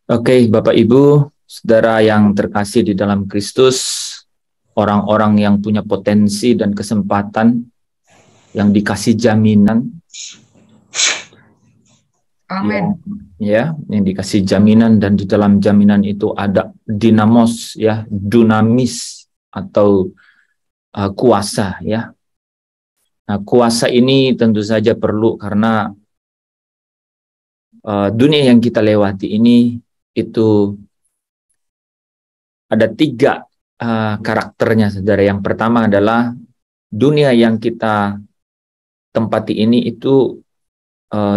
Oke, Bapak Ibu, saudara yang terkasih di dalam Kristus, orang-orang yang punya potensi dan kesempatan, yang dikasih jaminan, Amin. yang dikasih jaminan, dan di dalam jaminan itu ada dinamos, ya, dunamis atau kuasa, ya. Nah, kuasa ini tentu saja perlu karena dunia yang kita lewati ini itu ada tiga karakternya, saudara. Yang pertama adalah dunia yang kita tempati ini itu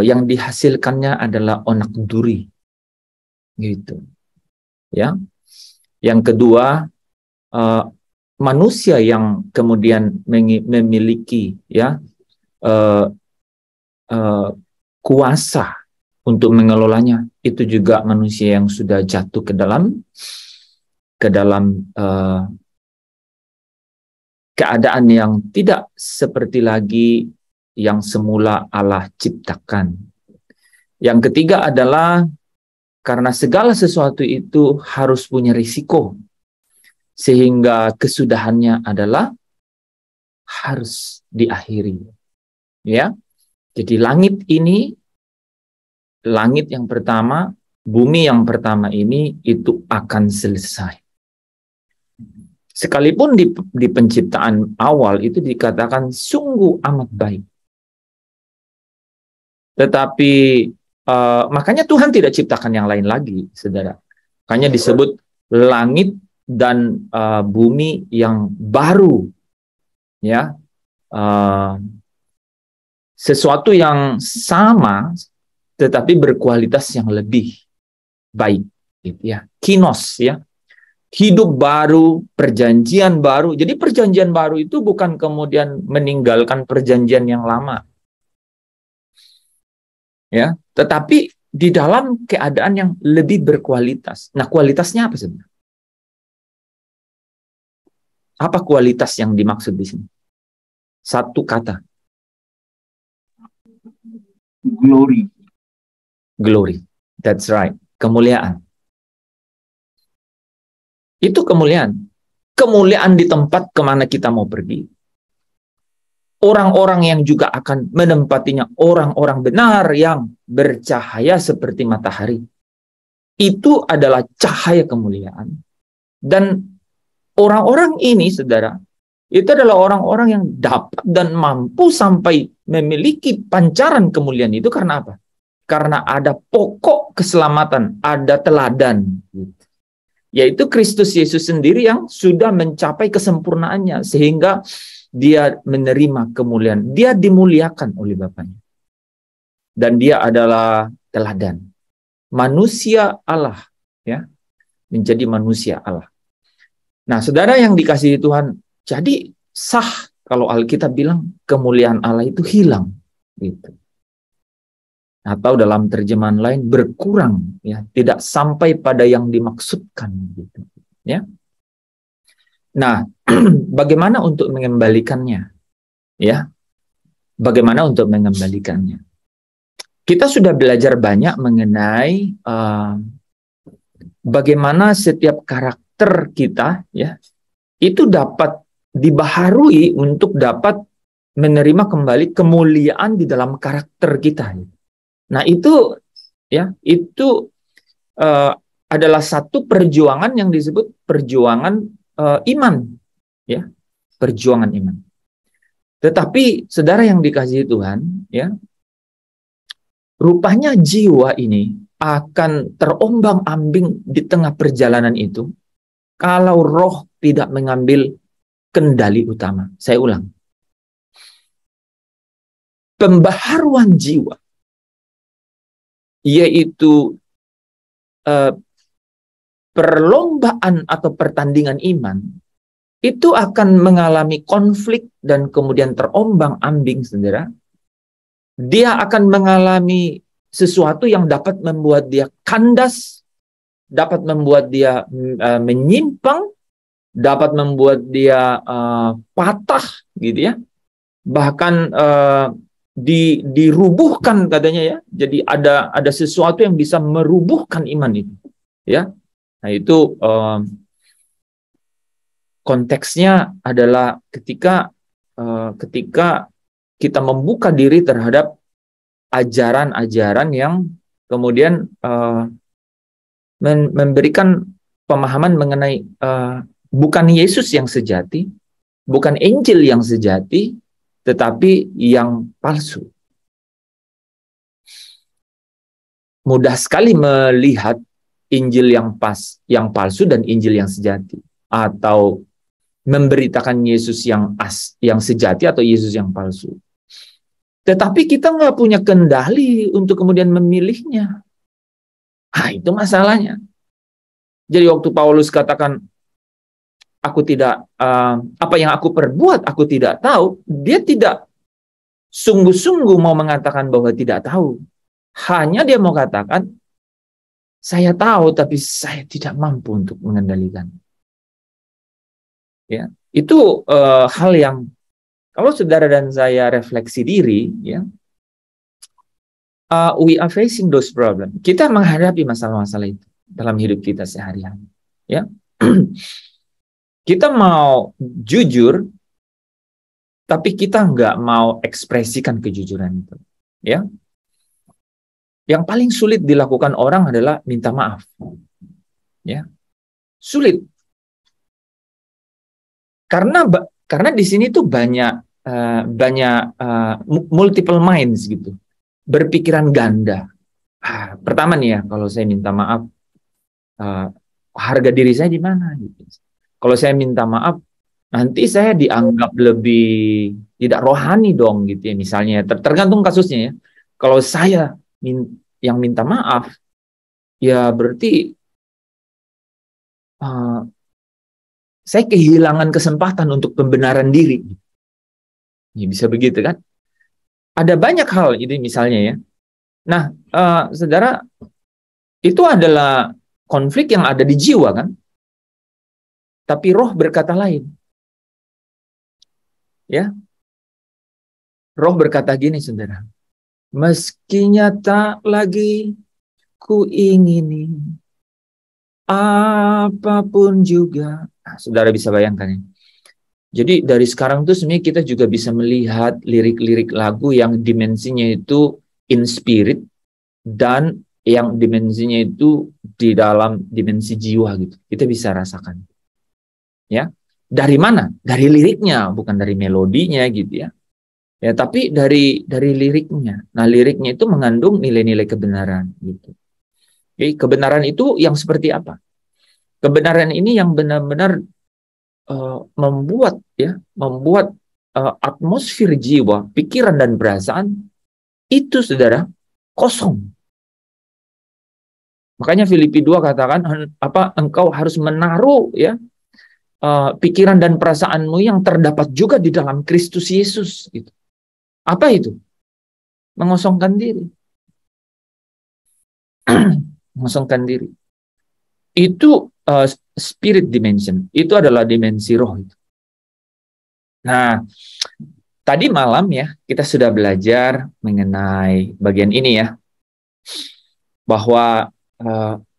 yang dihasilkannya adalah onak duri, gitu, ya. Yang kedua, manusia yang kemudian memiliki, ya, kuasa untuk mengelolanya itu juga manusia yang sudah jatuh ke dalam keadaan yang tidak seperti lagi yang semula Allah ciptakan. Yang ketiga adalah karena segala sesuatu itu harus punya risiko, sehingga kesudahannya adalah harus diakhiri. Ya, jadi langit yang pertama, bumi yang pertama ini itu akan selesai. Sekalipun di penciptaan awal itu dikatakan sungguh amat baik. Tetapi makanya Tuhan tidak ciptakan yang lain lagi, saudara. Makanya disebut langit dan bumi yang baru, ya, sesuatu yang sama tetapi berkualitas yang lebih baik, gitu, ya. Kinos, ya, hidup baru, perjanjian baru. Jadi perjanjian baru itu bukan kemudian meninggalkan perjanjian yang lama, ya, tetapi di dalam keadaan yang lebih berkualitas. Nah, kualitasnya apa sebenarnya? Apa kualitas yang dimaksud di sini? Satu kata. Glory. Glory. That's right. Kemuliaan. Itu kemuliaan. Kemuliaan di tempat kemana kita mau pergi. Orang-orang yang juga akan menempatinya, orang-orang benar yang bercahaya seperti matahari. Itu adalah cahaya kemuliaan. Dan orang-orang ini, saudara, itu adalah orang-orang yang dapat dan mampu sampai memiliki pancaran kemuliaan itu karena apa? Karena ada pokok keselamatan, ada teladan. Yaitu Kristus Yesus sendiri yang sudah mencapai kesempurnaannya, sehingga dia menerima kemuliaan. Dia dimuliakan oleh Bapaknya. Dan dia adalah teladan. Manusia Allah, ya, menjadi manusia Allah. Nah, saudara yang dikasihi Tuhan, jadi sah kalau Alkitab bilang kemuliaan Allah itu hilang, gitu. Atau dalam terjemahan lain berkurang, ya, tidak sampai pada yang dimaksudkan, gitu, ya. Nah, bagaimana untuk mengembalikannya, ya? Bagaimana untuk mengembalikannya? Kita sudah belajar banyak mengenai bagaimana setiap karakter kita, ya, itu dapat dibaharui untuk dapat menerima kembali kemuliaan di dalam karakter kita. Nah, itu, ya, itu adalah satu perjuangan yang disebut perjuangan iman, ya, perjuangan iman. Tetapi saudara yang dikasihi Tuhan, ya, rupanya jiwa ini akan terombang-ambing di tengah perjalanan itu kalau roh tidak mengambil kendali utama. Saya ulang. Pembaharuan jiwa, yaitu perlombaan atau pertandingan iman, itu akan mengalami konflik dan kemudian terombang-ambing, saudara. Dia akan mengalami sesuatu yang dapat membuat dia kandas, dapat membuat dia menyimpang, dapat membuat dia patah, gitu, ya. Bahkan dirubuhkan, katanya, ya. Jadi ada sesuatu yang bisa merubuhkan iman itu. Ya, nah itu konteksnya adalah ketika kita membuka diri terhadap ajaran-ajaran yang kemudian memberikan pemahaman mengenai bukan Yesus yang sejati, bukan Injil yang sejati, tetapi yang palsu. Mudah sekali melihat Injil yang palsu dan Injil yang sejati, atau memberitakan Yesus yang sejati atau Yesus yang palsu. Tetapi kita nggak punya kendali untuk kemudian memilihnya. Itu masalahnya. Jadi waktu Paulus katakan, aku tidak, apa yang aku perbuat aku tidak tahu, dia tidak sungguh-sungguh mau mengatakan bahwa tidak tahu. Hanya dia mau katakan, saya tahu tapi saya tidak mampu untuk mengendalikan. Ya, itu hal yang kalau saudara dan saya refleksi diri, ya, we are facing those problems. Kita menghadapi masalah-masalah itu dalam hidup kita sehari-hari. Ya, kita mau jujur, tapi kita nggak mau ekspresikan kejujuran itu. Ya, yang paling sulit dilakukan orang adalah minta maaf. Ya, sulit. Karena di sini tuh banyak multiple minds gitu, berpikiran ganda. Pertama nih ya, kalau saya minta maaf, harga diri saya di mana? Gitu. Kalau saya minta maaf, nanti saya dianggap lebih tidak rohani dong, gitu ya. Misalnya, tergantung kasusnya ya. Kalau saya yang minta maaf, ya berarti saya kehilangan kesempatan untuk pembenaran diri. Ya, bisa begitu kan? Ada banyak hal ini misalnya ya. Nah, saudara, itu adalah konflik yang ada di jiwa kan? Tapi roh berkata lain. Ya. Roh berkata gini, saudara. Meski nyata lagi ku ingini, apapun juga. Nah, saudara bisa bayangkan ya. Jadi dari sekarang tuh sebenarnya kita juga bisa melihat lirik-lirik lagu yang dimensinya itu in spirit dan yang dimensinya itu di dalam dimensi jiwa gitu. Kita bisa rasakan. Ya. Dari mana? Dari liriknya, bukan dari melodinya gitu ya. Ya, tapi dari liriknya. Nah, liriknya itu mengandung nilai-nilai kebenaran gitu. Oke, kebenaran itu yang seperti apa? Kebenaran ini yang benar-benar membuat atmosfer jiwa, pikiran dan perasaan itu, saudara, kosong. Makanya Filipi 2 katakan engkau harus menaruh ya pikiran dan perasaanmu yang terdapat juga di dalam Kristus Yesus gitu. Apa itu? Mengosongkan diri. Mengosongkan diri. Itu spirit dimension. Itu adalah dimensi roh itu. Nah, tadi malam ya kita sudah belajar mengenai bagian ini ya. Bahwa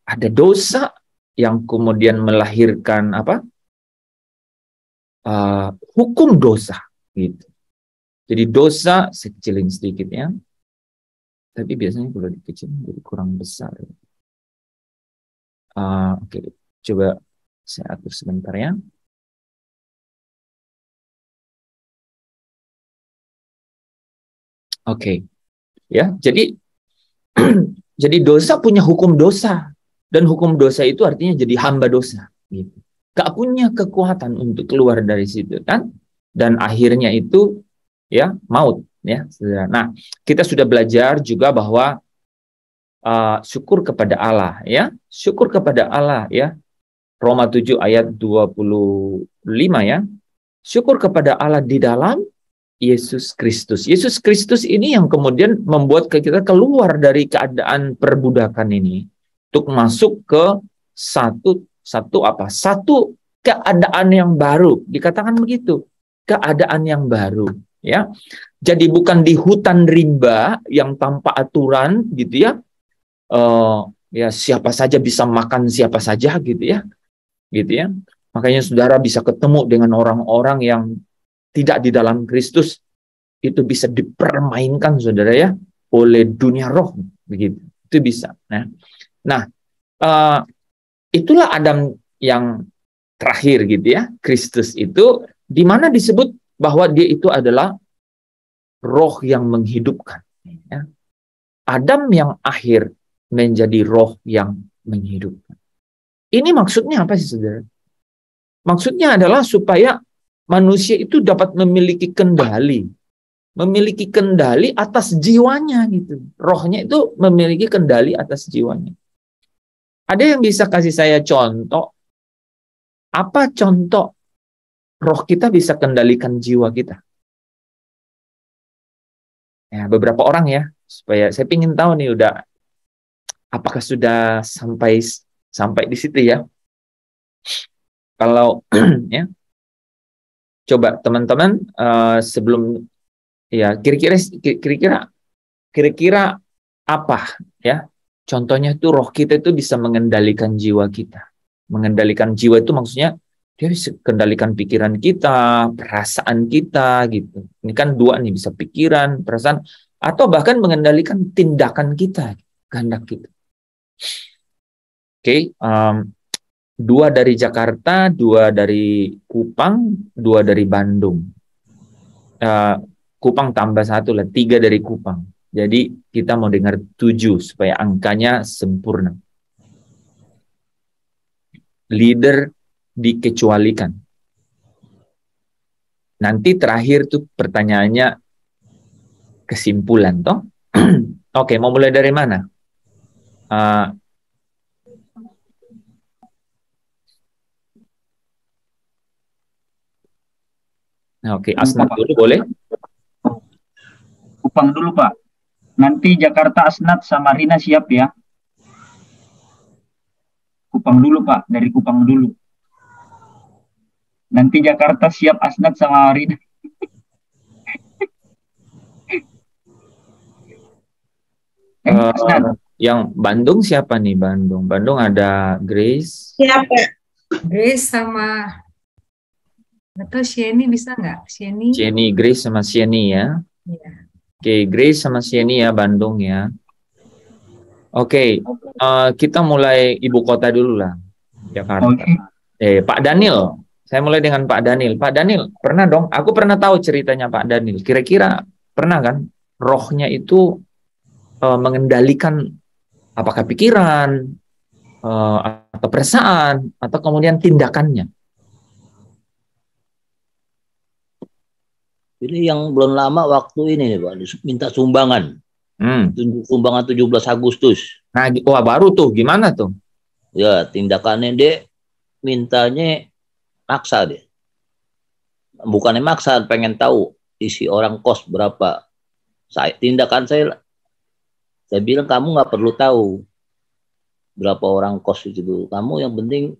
ada dosa yang kemudian melahirkan hukum dosa gitu. Jadi dosa sekecilin sedikit ya. Tapi biasanya kalau dikecilin jadi kurang besar. Oke, coba saya atur sebentar ya. Oke, ya. Jadi jadi dosa punya hukum dosa, dan hukum dosa itu artinya jadi hamba dosa. Gitu. Gak punya kekuatan untuk keluar dari situ kan? Dan akhirnya itu ya maut ya. Nah, kita sudah belajar juga bahwa syukur kepada Allah ya, syukur kepada Allah ya. Roma 7 ayat 25 ya. Syukur kepada Allah di dalam Yesus Kristus. Yesus Kristus ini yang kemudian membuat kita keluar dari keadaan perbudakan ini untuk masuk ke satu keadaan yang baru. Dikatakan begitu, keadaan yang baru ya. Jadi bukan di hutan rimba yang tanpa aturan gitu ya. Ya, siapa saja bisa makan siapa saja gitu ya. Gitu ya. Makanya saudara bisa ketemu dengan orang-orang yang tidak di dalam Kristus, itu bisa dipermainkan saudara ya oleh dunia roh begitu. Itu bisa. Nah, eh, itulah Adam yang terakhir gitu ya. Kristus itu di mana disebut bahwa dia itu adalah roh yang menghidupkan. Ya. Adam yang akhir menjadi roh yang menghidupkan. Ini maksudnya apa sih saudara? Maksudnya adalah supaya manusia itu dapat memiliki kendali atas jiwanya gitu. Rohnya itu memiliki kendali atas jiwanya. Ada yang bisa kasih saya contoh? Apa contoh roh kita bisa kendalikan jiwa kita? Ya, beberapa orang ya, supaya saya ingin tahu nih apakah sudah sampai di situ ya. Kalau ya, coba teman-teman sebelum ya kira-kira apa ya? Contohnya itu roh kita itu bisa mengendalikan jiwa kita. Mengendalikan jiwa itu maksudnya dia bisa kendalikan pikiran kita, perasaan kita gitu. Ini kan dua nih, bisa pikiran, perasaan, atau bahkan mengendalikan tindakan kita, kehendak kita. Oke, dua dari Jakarta, dua dari Kupang, dua dari Bandung. Kupang tambah satu lah, 3 dari Kupang. Jadi kita mau dengar 7 supaya angkanya sempurna. Leader dikecualikan. Nanti terakhir tuh pertanyaannya kesimpulan toh. Oke, mau mulai dari mana? Oke, Asnat dulu boleh? Kupang dulu Pak. Nanti Jakarta Asnat sama Rina siap ya. Kupang dulu Pak, dari Kupang dulu. Nanti Jakarta siap Asnat sama Rina. Yang Bandung siapa nih Bandung? Bandung ada Grace. Siapa? Grace sama atau Sieni bisa nggak? Sieni, Grace sama Sieni ya. Ya. Oke, Grace sama Sieni ya Bandung ya. Oke, kita mulai ibu kota dulu lah, Jakarta. Pak Daniel, saya mulai dengan Pak Daniel. Pak Daniel, pernah dong? Aku pernah tahu ceritanya Pak Daniel. Kira-kira pernah kan? Rohnya itu mengendalikan apakah pikiran atau perasaan atau kemudian tindakannya. Ini yang belum lama waktu ini nih Pak, minta sumbangan. Sumbangan 17 Agustus. Nah, wah baru tuh, gimana tuh? Ya, tindakannya dia mintanya maksa dia. Bukannya maksa, pengen tahu isi orang kos berapa. Tindakan saya bilang kamu nggak perlu tahu berapa orang kos itu. Kamu yang penting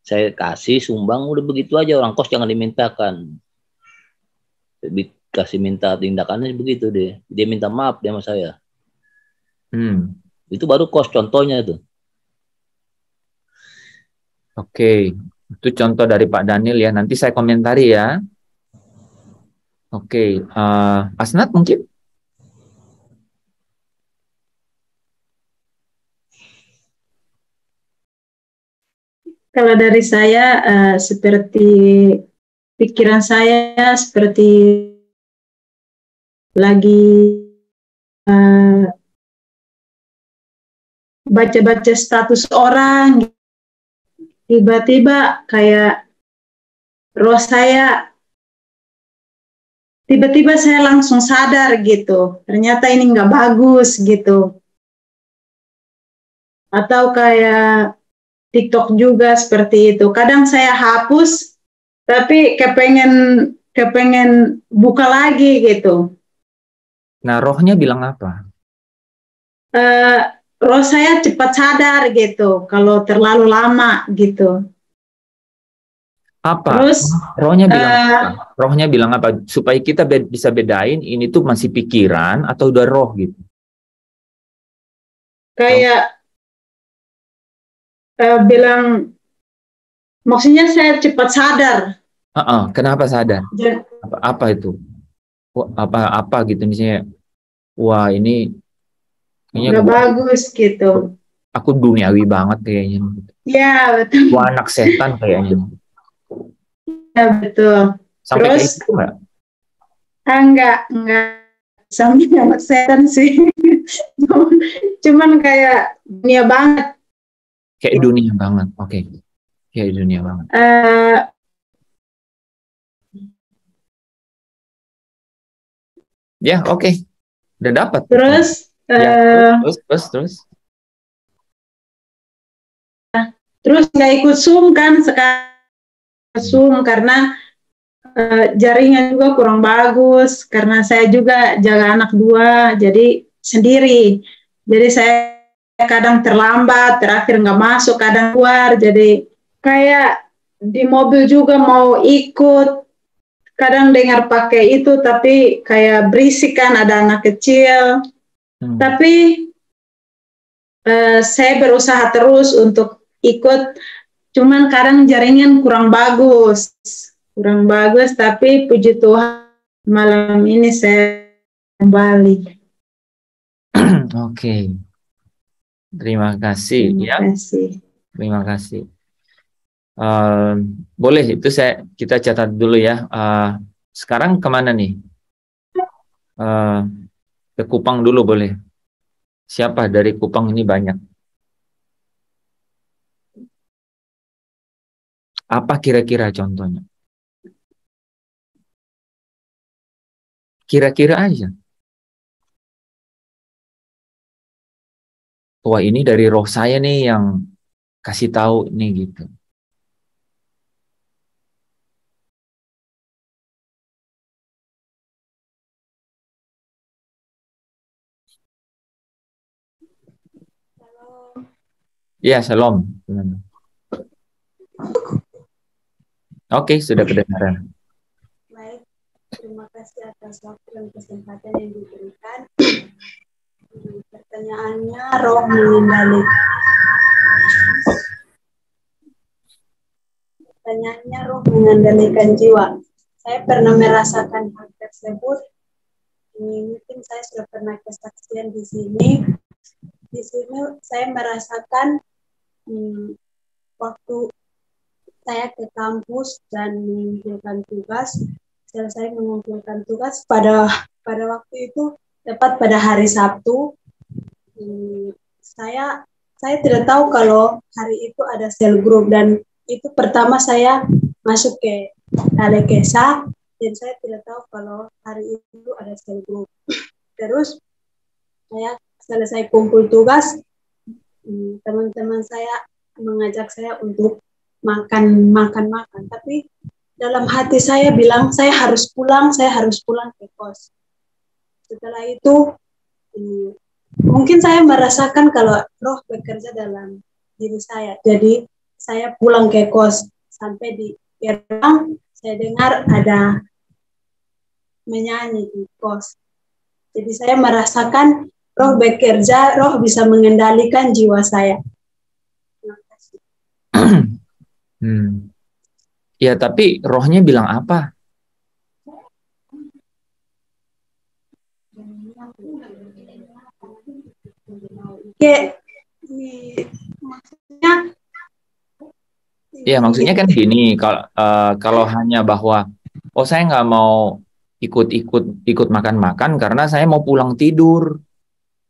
saya kasih sumbang, udah begitu aja, orang kos jangan dimintakan. Kasih minta tindakannya begitu deh. Dia minta maaf dia sama saya. Itu baru kos contohnya itu. Oke, itu contoh dari Pak Daniel ya. Nanti saya komentari ya. Oke, Asnat mungkin? Kalau dari saya seperti pikiran saya seperti lagi baca-baca status orang, tiba-tiba kayak roh saya, tiba-tiba saya langsung sadar gitu, ternyata ini nggak bagus gitu. Atau kayak TikTok juga seperti itu. Kadang saya hapus, tapi kepengen buka lagi gitu. Nah, rohnya bilang apa? Roh saya cepat sadar gitu, kalau terlalu lama gitu. Apa? Terus rohnya bilang apa? Rohnya bilang apa? Supaya kita bisa bedain ini tuh masih pikiran atau udah roh gitu. Kayak bilang, maksudnya saya cepat sadar. Kenapa sadar? Ja- Apa itu? Apa gitu misalnya? Wah, ini kayaknya Nggak bagus gitu. aku duniawi banget kayaknya. Ya, betul. Wah, anak setan kayaknya. Ya, betul. Sampai kayak Terus, gitu nggak? enggak sampai anak setan sih. Cuman kayak dunia banget. Kayak dunia banget. Oke. Kayak dunia banget. Eh, Ya, oke. Udah dapat. terus, Ya, eh, terus. nggak ikut Zoom kan sekarang, Zoom karena jaringan juga kurang bagus, karena saya juga jaga anak 2, jadi sendiri. Jadi saya kadang terlambat, terakhir nggak masuk, kadang keluar. Jadi kayak di mobil juga mau ikut, kadang dengar pakai itu, tapi kayak berisik kan, ada anak kecil. Tapi saya berusaha terus untuk ikut, cuman kadang jaringan kurang bagus, tapi puji Tuhan malam ini saya kembali. Oke. Terima kasih. Terima kasih. Boleh itu kita catat dulu ya. Sekarang kemana nih? Ke Kupang dulu boleh. Siapa dari Kupang ini banyak? Apa kira-kira contohnya? Kira-kira aja. Wah, ini dari roh saya nih yang kasih tahu nih gitu. Ya, shalom. Oke, sudah kedengaran. Baik, terima kasih atas waktu dan kesempatan yang diberikan. Pertanyaannya, roh mengendalikan. Pertanyaannya, roh mengendalikan jiwa. Saya pernah merasakan hal tersebut. Mungkin saya sudah pernah kesaksian di sini. Di sini saya merasakan waktu saya ke kampus dan mengumpulkan tugas. Selesai mengumpulkan tugas pada waktu itu tepat pada hari Sabtu. Saya tidak tahu kalau hari itu ada sel grup, dan itu pertama saya masuk ke Alekesa, dan saya tidak tahu kalau hari itu ada sel grup. Terus saya selesai kumpul tugas, teman-teman saya mengajak saya untuk makan, tapi dalam hati saya bilang saya harus pulang ke kos. Setelah itu mungkin saya merasakan kalau roh bekerja dalam diri saya. Jadi saya pulang ke kos, sampai di gerbang saya dengar ada menyanyi di kos. Jadi saya merasakan roh bekerja, roh bisa mengendalikan jiwa saya. Terima kasih. Ya, tapi rohnya bilang apa? Maksudnya kan gini, kalau hanya bahwa saya nggak mau ikut makan karena saya mau pulang tidur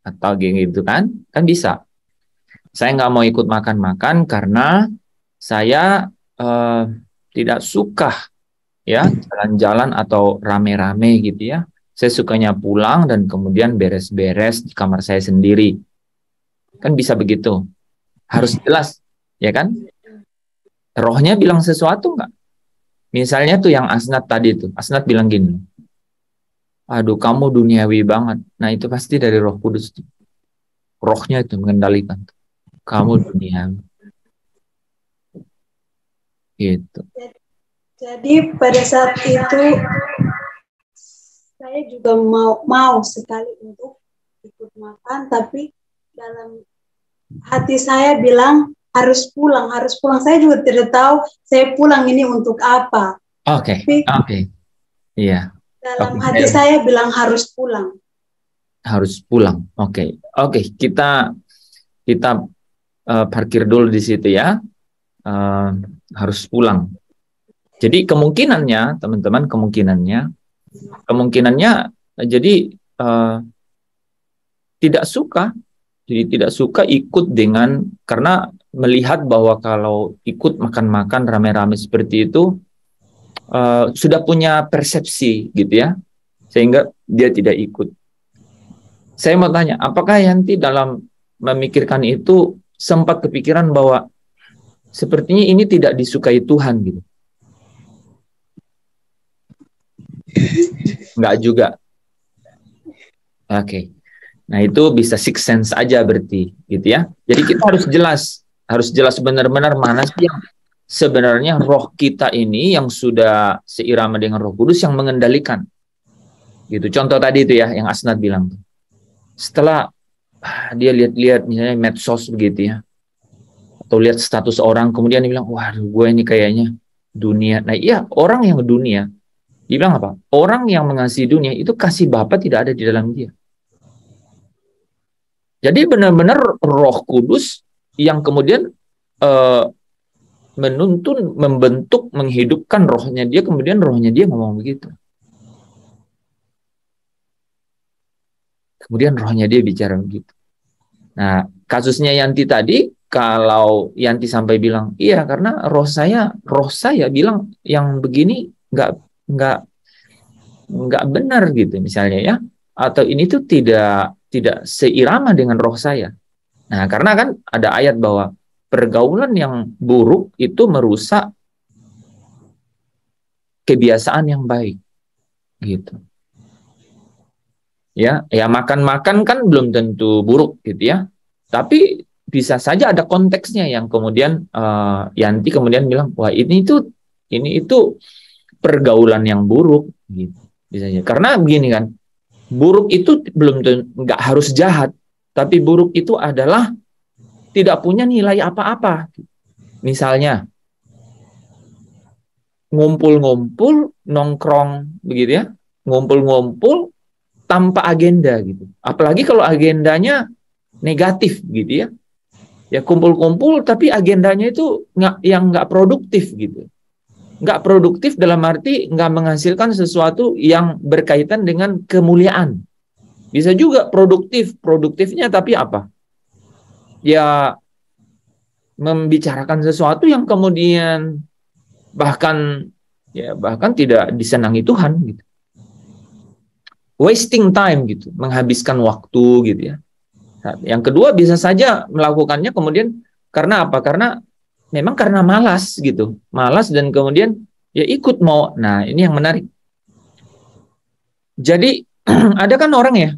atau gitu kan bisa. Saya nggak mau ikut makan karena saya tidak suka ya jalan-jalan atau rame-rame gitu ya. Saya sukanya pulang dan kemudian beres-beres di kamar saya sendiri. Kan bisa begitu. Harus jelas, ya kan? Rohnya bilang sesuatu nggak? Misalnya tuh yang Asnat tadi tuh. Asnat bilang gini, aduh kamu duniawi banget. Nah itu pasti dari Roh Kudus. Rohnya itu mengendalikan. Kamu duniawi. Gitu. Jadi pada saat itu saya juga mau sekali untuk ikut makan, tapi dalam hati saya bilang harus pulang. Saya juga tidak tahu saya pulang ini untuk apa. Oke. Iya. Dalam hati saya bilang harus pulang. Harus pulang. Oke. Kita parkir dulu di situ ya. Harus pulang. Jadi kemungkinannya, teman-teman, kemungkinannya jadi tidak suka ikut dengan, karena melihat bahwa kalau ikut makan-makan rame-rame seperti itu sudah punya persepsi gitu ya, sehingga dia tidak ikut. Saya mau tanya, apakah Yanti dalam memikirkan itu sempat kepikiran bahwa sepertinya ini tidak disukai Tuhan gitu? Enggak juga. Oke. Nah, itu bisa six sense aja berarti gitu ya. Jadi kita harus jelas benar-benar mana sih yang sebenarnya roh kita ini yang sudah seirama dengan Roh Kudus yang mengendalikan. Gitu. Contoh tadi itu ya yang Asnat bilang. Setelah dia lihat-lihat misalnya medsos begitu ya, atau lihat status orang, kemudian dia bilang, waduh, gue ini kayaknya dunia. Nah iya, orang yang dunia, dia bilang apa? Orang yang mengasihi dunia itu kasih Bapa tidak ada di dalam dia. Jadi benar-benar Roh Kudus yang kemudian menuntun, membentuk, menghidupkan rohnya dia, kemudian rohnya dia ngomong begitu. Kemudian rohnya dia bicara begitu. Nah, kasusnya Yanti tadi, kalau Yanti sampai bilang, iya karena roh saya bilang yang begini nggak benar gitu misalnya ya, atau ini tuh tidak seirama dengan roh saya. Nah, karena kan ada ayat bahwa pergaulan yang buruk itu merusak kebiasaan yang baik gitu. Ya makan-makan kan belum tentu buruk gitu ya. Tapi bisa saja ada konteksnya yang kemudian Yanti kemudian bilang, wah ini itu pergaulan yang buruk gitu. Misalnya. Karena begini kan, buruk itu belum nggak harus jahat, tapi buruk itu adalah tidak punya nilai apa-apa. Misalnya ngumpul-ngumpul, nongkrong begitu ya, ngumpul-ngumpul tanpa agenda gitu. Apalagi kalau agendanya negatif gitu ya. Ya kumpul-kumpul tapi agendanya itu nggak produktif gitu. Nggak produktif dalam arti nggak menghasilkan sesuatu yang berkaitan dengan kemuliaan. Bisa juga produktifnya tapi apa? Ya membicarakan sesuatu yang kemudian bahkan tidak disenangi Tuhan gitu. Wasting time gitu, menghabiskan waktu gitu ya. Nah, yang kedua bisa saja melakukannya kemudian karena apa? Karena memang karena malas gitu. Malas dan kemudian ya ikut mau. Nah, ini yang menarik. Jadi ada kan orang ya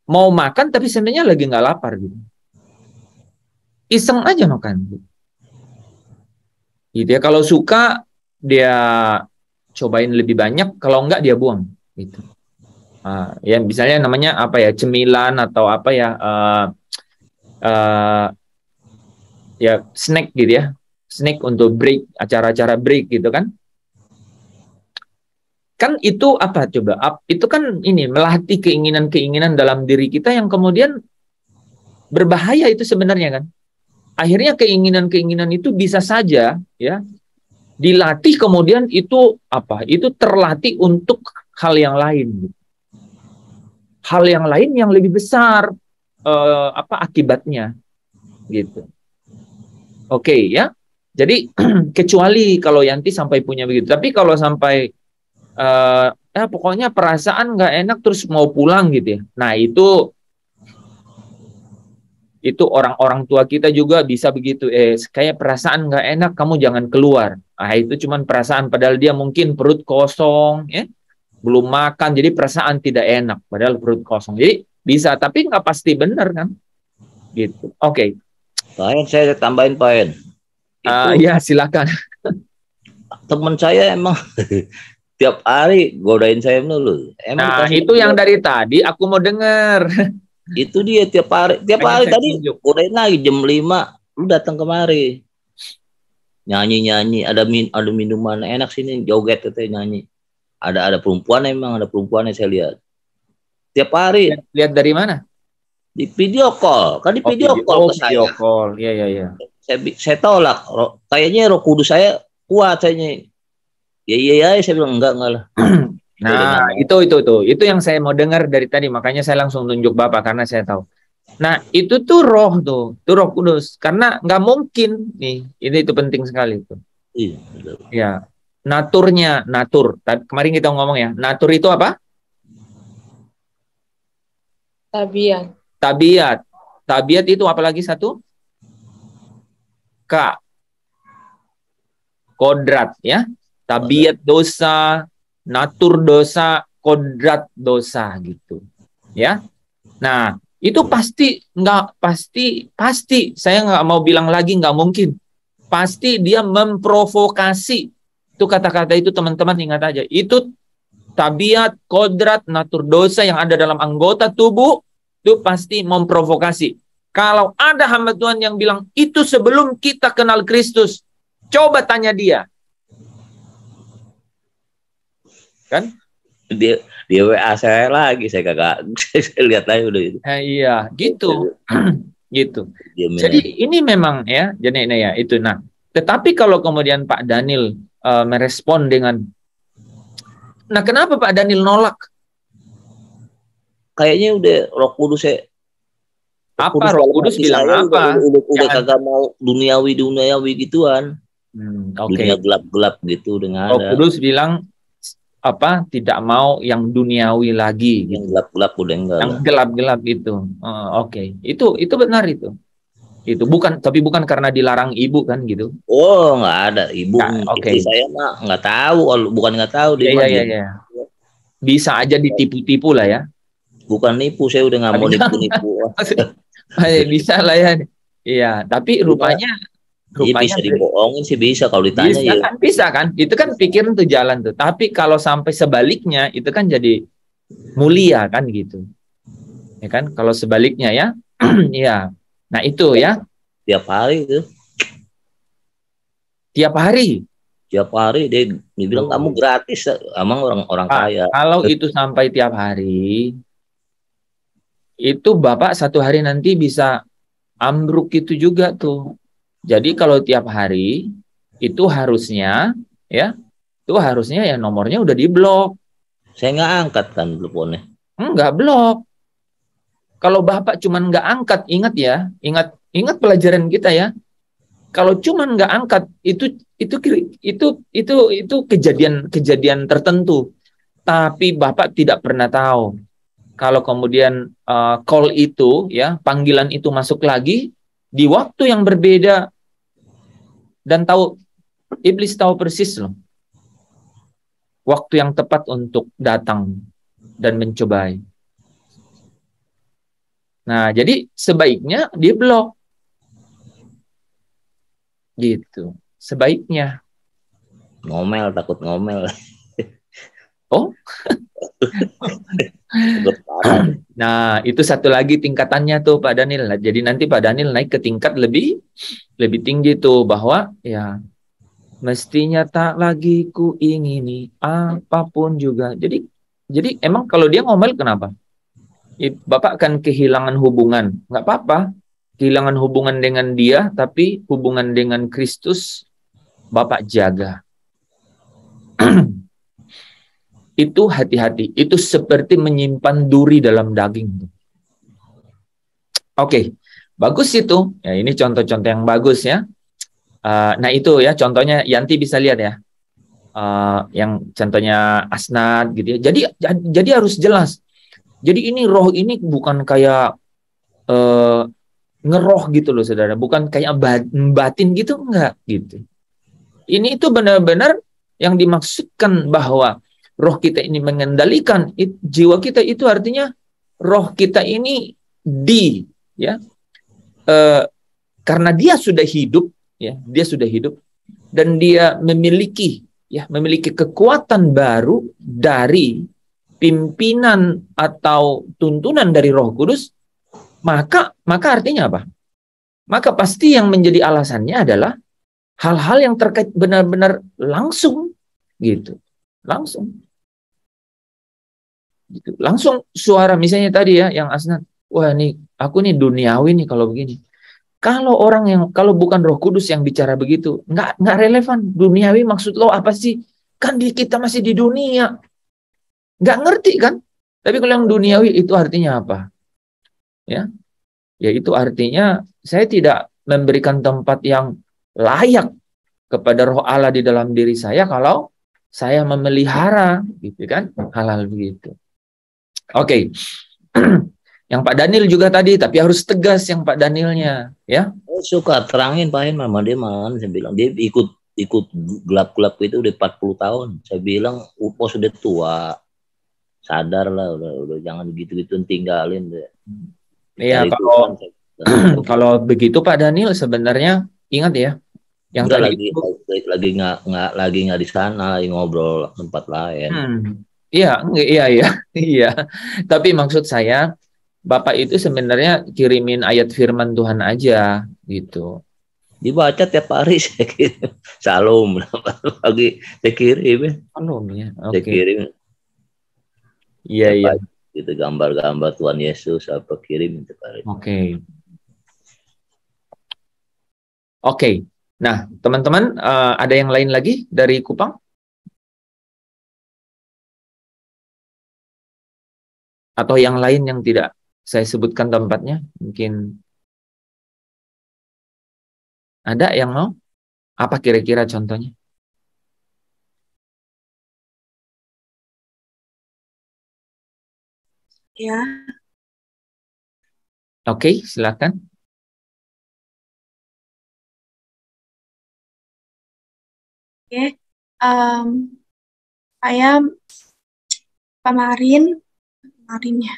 mau makan tapi sebenarnya lagi nggak lapar gitu. Iseng aja makan gitu. Gitu ya, kalau suka dia cobain lebih banyak, kalau enggak dia buang gitu. Ya misalnya namanya apa ya, cemilan atau apa ya, ya snack gitu ya, snack untuk break, acara-acara break gitu kan. Kan itu apa coba? Itu kan ini melatih keinginan-keinginan dalam diri kita yang kemudian berbahaya itu sebenarnya kan. Akhirnya keinginan-keinginan itu bisa saja ya dilatih kemudian itu apa? Itu terlatih untuk hal yang lain gitu. Hal yang lain yang lebih besar akibatnya gitu. Oke, ya. Jadi kecuali kalau Yanti sampai punya begitu. Tapi kalau sampai pokoknya perasaan nggak enak terus mau pulang gitu ya. Nah itu orang-orang tua kita juga bisa begitu. Kayak perasaan nggak enak, kamu jangan keluar. Nah itu cuman perasaan, padahal dia mungkin perut kosong ya. Belum makan, jadi perasaan tidak enak, padahal perut kosong. Jadi bisa, tapi nggak pasti benar kan? Gitu. Oke. Pak, saya tambahin Pak. Ya silakan. Teman saya emang tiap hari godain saya dulu. Nah itu yang dari tadi aku mau dengar. Itu dia tiap hari tadi godain lagi jam 5. lu datang kemari. Nyanyi-nyanyi, ada minuman enak sini, joget katanya nyanyi. Ada perempuan, emang ada perempuan yang saya lihat. Tiap hari. Lihat dari mana? Di video call. Kan di video call ke video saya. call. Iya. Saya tolak. Kayaknya Roh Kudus saya kuat kayaknya. Ya, saya bilang enggak lah. Nah, itu yang saya mau dengar dari tadi, makanya saya langsung tunjuk Bapak karena saya tahu. Nah, itu tuh roh Roh Kudus. Karena nggak mungkin nih, itu penting sekali tuh. Iya. Ya, natur. Kemarin kita ngomong ya, natur itu apa? Tabiat itu apalagi satu? Kodrat ya. Tabiat dosa, natur dosa, kodrat dosa gitu. Ya. Nah, itu pasti saya nggak mau bilang lagi nggak mungkin. Pasti dia memprovokasi. Itu kata-kata itu teman-teman ingat aja. Itu tabiat, kodrat, natur dosa yang ada dalam anggota tubuh itu pasti memprovokasi. Kalau ada hamba Tuhan yang bilang itu sebelum kita kenal Kristus, coba tanya dia. Kan? Dia WA saya lagi, saya kagak saya lihat aja udah itu. Iya, gitu. Gitu. Jadi ini memang ya, jadi ini ya itu. Nah, tetapi kalau kemudian Pak Daniel merespon dengan, nah kenapa Pak Daniel nolak? Kayaknya udah Roh Kudus Roh Kudus bilang apa? Udah kagak mau duniawi gituan. Okay. Dunia gelap gitu dengan Roh Kudus bilang tidak mau yang duniawi lagi yang gitu. Gelap-gelap udah enggak. Yang gelap-gelap itu. Oke. Itu benar itu. Itu bukan karena dilarang ibu kan gitu. Oh, nggak ada ibu. Nah, okay. Saya mah nggak tahu, bukan nggak tahu Iya. Bisa aja ditipu-tipu lah ya. Bukan nipu, saya udah nggak mau nipu-nipu. Bisa lah ya. Iya, tapi rupanya bisa dibohongin sih, bisa kalau ditanya bisa kan? Itu kan pikiran tuh jalan tuh. Tapi kalau sampai sebaliknya itu kan jadi mulia kan gitu. Ya kan? Kalau sebaliknya ya. Ya. Nah, itu ya. Tiap hari itu. Tiap hari dia bilang kamu gratis, emang orang kaya. Kalau itu sampai tiap hari, itu Bapak satu hari nanti bisa ambruk itu juga tuh. Jadi kalau tiap hari itu harusnya ya nomornya udah diblok. Saya nggak angkat kan teleponnya. Enggak blok. Kalau Bapak cuman nggak angkat, ingat pelajaran kita ya. Kalau cuman nggak angkat itu kejadian tertentu. Tapi Bapak tidak pernah tahu kalau kemudian call itu ya, panggilan itu masuk lagi di waktu yang berbeda. Dan iblis tahu persis loh waktu yang tepat untuk datang dan mencobai. Nah, jadi sebaiknya di blok. Gitu. Sebaiknya. Takut ngomel. Oh. Nah, itu satu lagi tingkatannya tuh Pak Daniel. Jadi nanti Pak Daniel naik ke tingkat lebih tinggi tuh, bahwa ya mestinya tak lagi ku ingini apapun juga. Jadi emang kalau dia ngomel kenapa? Bapak akan kehilangan hubungan. Nggak apa-apa. Kehilangan hubungan dengan dia, tapi hubungan dengan Kristus Bapak jaga. Itu hati-hati. Itu seperti menyimpan duri dalam daging. Oke, bagus itu. Ya, ini contoh-contoh yang bagus ya. Nah itu ya contohnya, Yanti bisa lihat ya. Yang contohnya Asnad gitu ya. Jadi harus jelas. Jadi ini roh ini bukan kayak ngeroh gitu loh saudara. Bukan kayak batin gitu, enggak gitu. Ini itu benar-benar yang dimaksudkan bahwa roh kita ini mengendalikan jiwa kita, itu artinya roh kita ini karena dia sudah hidup ya, dan dia memiliki kekuatan baru dari pimpinan atau tuntunan dari Roh Kudus, maka artinya apa? maka pasti yang menjadi alasannya adalah hal-hal yang terkait benar-benar langsung gitu. Langsung. Gitu. Langsung suara misalnya tadi ya yang Asnat, wah nih aku nih duniawi nih kalau begini. Kalau kalau bukan Roh Kudus yang bicara begitu, nggak relevan. Duniawi maksud lo apa sih? Kan kita masih di dunia. Nggak ngerti kan? Tapi kalau yang duniawi itu artinya apa? Ya, itu artinya saya tidak memberikan tempat yang layak kepada Roh Allah di dalam diri saya kalau saya memelihara, gitu kan? Hal-hal begitu. Oke. Yang Pak Daniel juga tadi, tapi harus tegas yang Pak Danielnya, ya. Saya suka terangin Pak Hen, mama dia man, saya bilang dia ikut gelap-gelap itu udah 40 tahun. Saya bilang, Upo sudah tua, sadar lah, udah jangan gitu-gitu tinggalin deh. Iya, kalau begitu Pak Daniel sebenarnya ingat ya, yang udah tadi lagi nggak di sana, lagi ngobrol tempat lain. Iya. Tapi maksud saya, Bapak itu sebenarnya kirimin ayat firman Tuhan aja gitu. Dibaca tiap hari saya kirim. Salam lagi saya kirim. Salam ya. Saya kirim. Iya. Gitu gambar-gambar Tuhan Yesus apa kirim tiap hari. Oke. Nah, teman-teman ada yang lain lagi dari Kupang? Atau yang lain yang tidak saya sebutkan tempatnya, mungkin ada yang mau? Apa kira-kira contohnya? Ya. Oke, silakan. Oke, saya kemarin ya.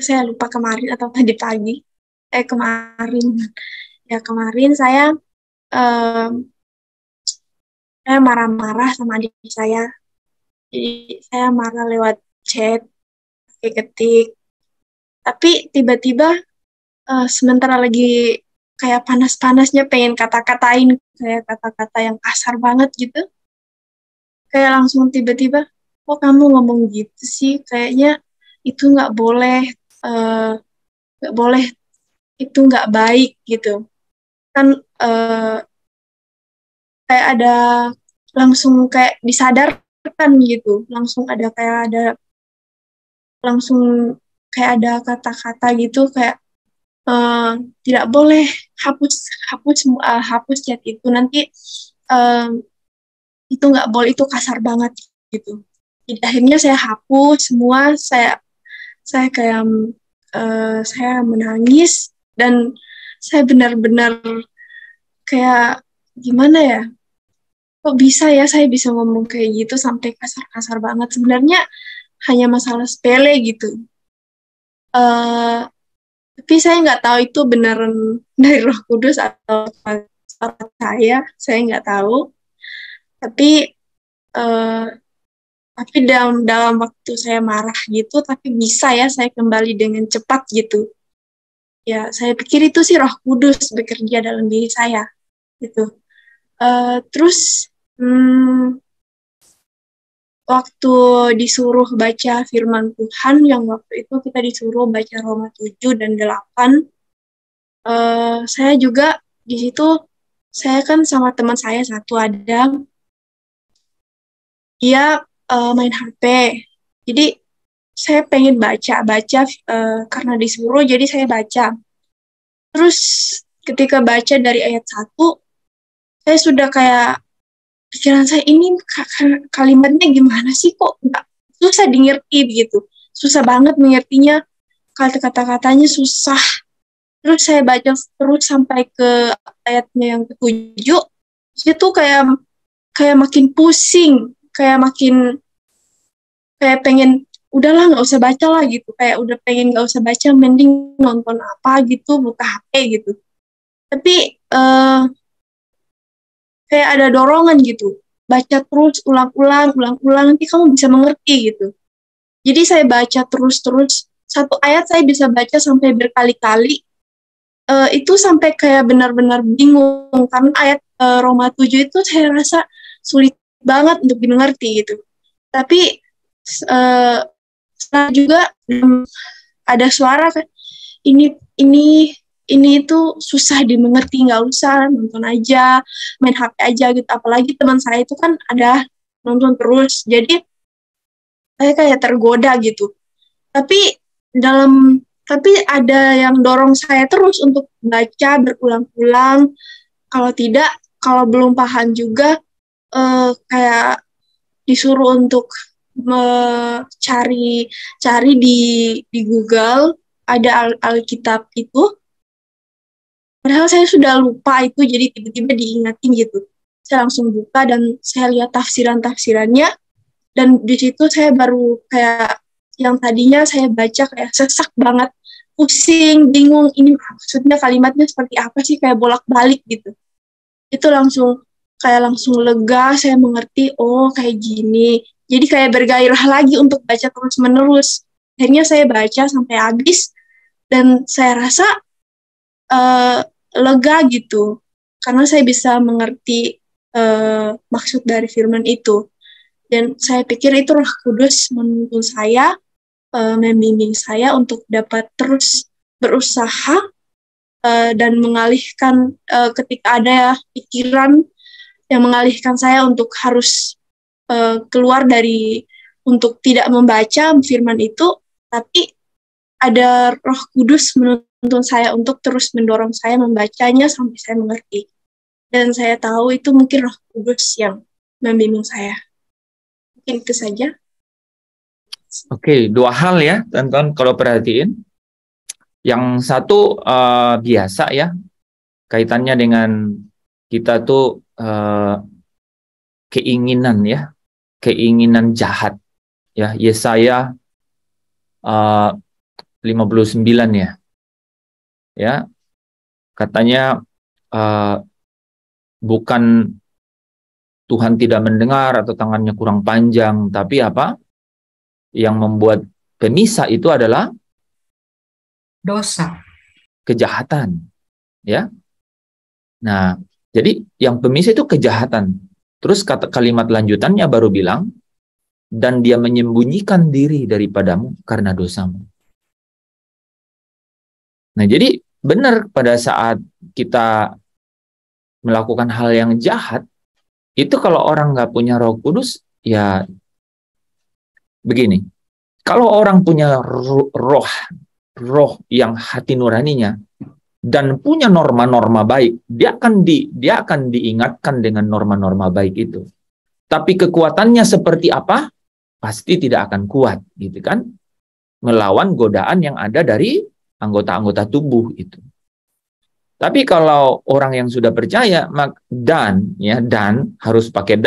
Saya lupa kemarin atau tadi pagi. Kemarin saya marah-marah sama adik saya. Jadi saya marah lewat chat, ketik. Tapi tiba-tiba sementara lagi kayak panas-panasnya pengen kata-katain kayak kata-kata yang kasar banget gitu. Kayak langsung tiba-tiba, kok kamu ngomong gitu sih? Kayaknya itu nggak boleh, itu nggak baik gitu. Kan kayak ada langsung kayak disadarkan gitu, langsung ada kata-kata gitu kayak tidak boleh hapus chat itu nanti itu nggak boleh, itu kasar banget gitu. Jadi akhirnya saya hapus semua, saya kayak saya menangis dan saya benar-benar kayak gimana ya, kok bisa ya saya bisa ngomong kayak gitu sampai kasar-kasar banget. Sebenarnya hanya masalah sepele gitu. Tapi saya nggak tahu itu beneran dari Roh Kudus atau saya nggak tahu. Tapi dalam waktu saya marah gitu, tapi bisa ya saya kembali dengan cepat gitu. Ya saya pikir itu sih Roh Kudus bekerja dalam diri saya gitu. Terus waktu disuruh baca firman Tuhan, yang waktu itu kita disuruh baca Roma 7 dan 8, saya juga di situ, saya kan sama teman saya satu ada, dia main HP. Jadi saya pengen baca karena disuruh, jadi saya baca. Terus ketika baca dari ayat 1, saya sudah kayak pikiran saya ini kalimatnya gimana sih, kok nggak susah dimengerti begitu, susah banget mengertinya, kata-katanya susah. Terus saya baca terus sampai ke ayatnya yang ke-7, itu kayak makin pusing, kayak pengen udahlah nggak usah baca lah gitu, kayak udah pengen nggak usah baca, mending nonton apa gitu, buka HP gitu. Tapi kayak ada dorongan gitu, baca terus, ulang-ulang, nanti kamu bisa mengerti gitu. Jadi saya baca terus, satu ayat saya bisa baca sampai berkali-kali, itu sampai kayak benar-benar bingung karena ayat Roma 7 itu saya rasa sulit banget untuk dimengerti gitu. Tapi setelah juga ada suara kan, ini itu susah dimengerti, nggak usah, nonton aja, main HP aja gitu. Apalagi teman saya itu kan ada nonton terus, jadi saya kayak tergoda gitu. Tapi ada yang dorong saya terus untuk baca berulang-ulang. Kalau belum paham juga kayak disuruh untuk cari di Google, ada Alkitab itu. Padahal saya sudah lupa itu, jadi tiba-tiba diingatin gitu. Saya langsung buka dan saya lihat tafsiran-tafsirannya, dan di situ saya baru kayak yang tadinya saya baca kayak sesak banget, pusing, bingung, ini maksudnya kalimatnya seperti apa sih, kayak bolak-balik gitu. Itu langsung lega, saya mengerti, oh kayak gini. Jadi kayak bergairah lagi untuk baca terus-menerus. Akhirnya saya baca sampai habis, dan saya rasa lega gitu, karena saya bisa mengerti maksud dari firman itu. Dan saya pikir itu Roh Kudus menuntun saya, membimbing saya untuk dapat terus berusaha dan mengalihkan ketika ada pikiran yang mengalihkan saya untuk harus keluar dari, untuk tidak membaca firman itu, tapi ada Roh Kudus menuntun saya untuk terus mendorong saya membacanya sampai saya mengerti. Dan saya tahu itu mungkin Roh Kudus yang membimbing saya. Mungkin itu saja. Oke, dua hal ya, teman-teman, kalau perhatiin. Yang satu biasa ya, kaitannya dengan kita tuh keinginan ya, keinginan jahat ya. Yesaya 59 ya. Ya. Katanya bukan Tuhan tidak mendengar atau tangannya kurang panjang, tapi apa? Yang membuat pemisah itu adalah dosa, kejahatan, ya. Nah, jadi yang pemisah itu kejahatan. Terus kalimat lanjutannya baru bilang, dan dia menyembunyikan diri daripadamu karena dosamu. Nah, jadi benar pada saat kita melakukan hal yang jahat, itu kalau orang nggak punya Roh Kudus, ya begini. Kalau orang punya roh yang hati nuraninya dan punya norma-norma baik, dia akan diingatkan dengan norma-norma baik itu. Tapi kekuatannya seperti apa? Pasti tidak akan kuat, gitu kan? Melawan godaan yang ada dari anggota-anggota tubuh itu. Tapi kalau orang yang sudah percaya, dan harus pakai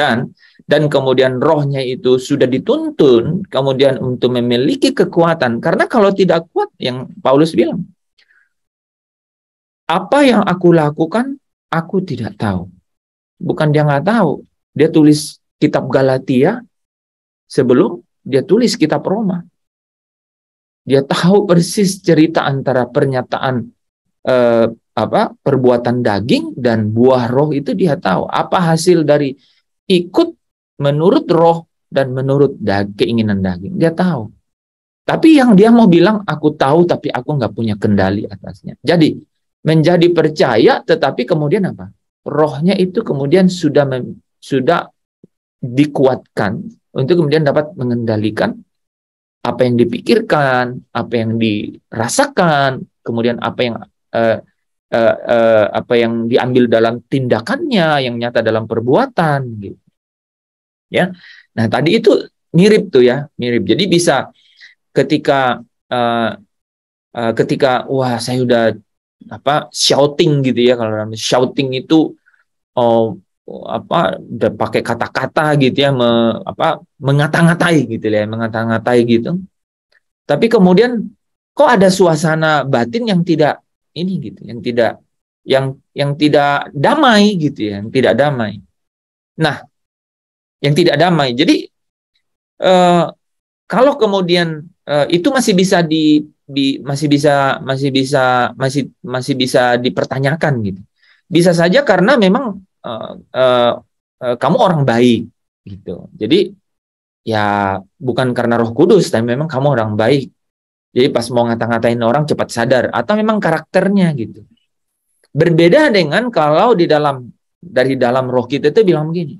dan kemudian rohnya itu sudah dituntun, kemudian untuk memiliki kekuatan. Karena kalau tidak kuat, yang Paulus bilang, apa yang aku lakukan, aku tidak tahu. Bukan dia nggak tahu. Dia tulis kitab Galatia sebelum dia tulis kitab Roma. Dia tahu persis cerita antara pernyataan perbuatan daging dan buah roh itu dia tahu. Apa hasil dari ikut menurut roh dan menurut keinginan daging. Dia tahu. Tapi yang dia mau bilang, aku tahu tapi aku nggak punya kendali atasnya. Jadi, menjadi percaya tetapi kemudian apa? Rohnya itu kemudian sudah dikuatkan untuk kemudian dapat mengendalikan apa yang dipikirkan, apa yang dirasakan, kemudian apa yang diambil dalam tindakannya, yang nyata dalam perbuatan, gitu. Ya, nah tadi itu mirip tuh ya, mirip. Jadi bisa ketika wah saya udah shouting gitu ya, kalau namanya shouting itu udah pakai kata-kata gitu ya, mengata-ngatai gitu ya, mengata-ngatai gitu. Tapi kemudian kok ada suasana batin yang tidak ini gitu, yang tidak damai gitu ya, yang tidak damai. Nah, yang tidak damai. Jadi kalau kemudian itu masih bisa masih bisa dipertanyakan gitu. Bisa saja karena memang kamu orang baik gitu. Jadi ya bukan karena Roh Kudus, tapi memang kamu orang baik. Jadi pas mau ngata-ngatain orang cepat sadar, atau memang karakternya gitu. Berbeda dengan kalau dari dalam roh kita itu bilang begini.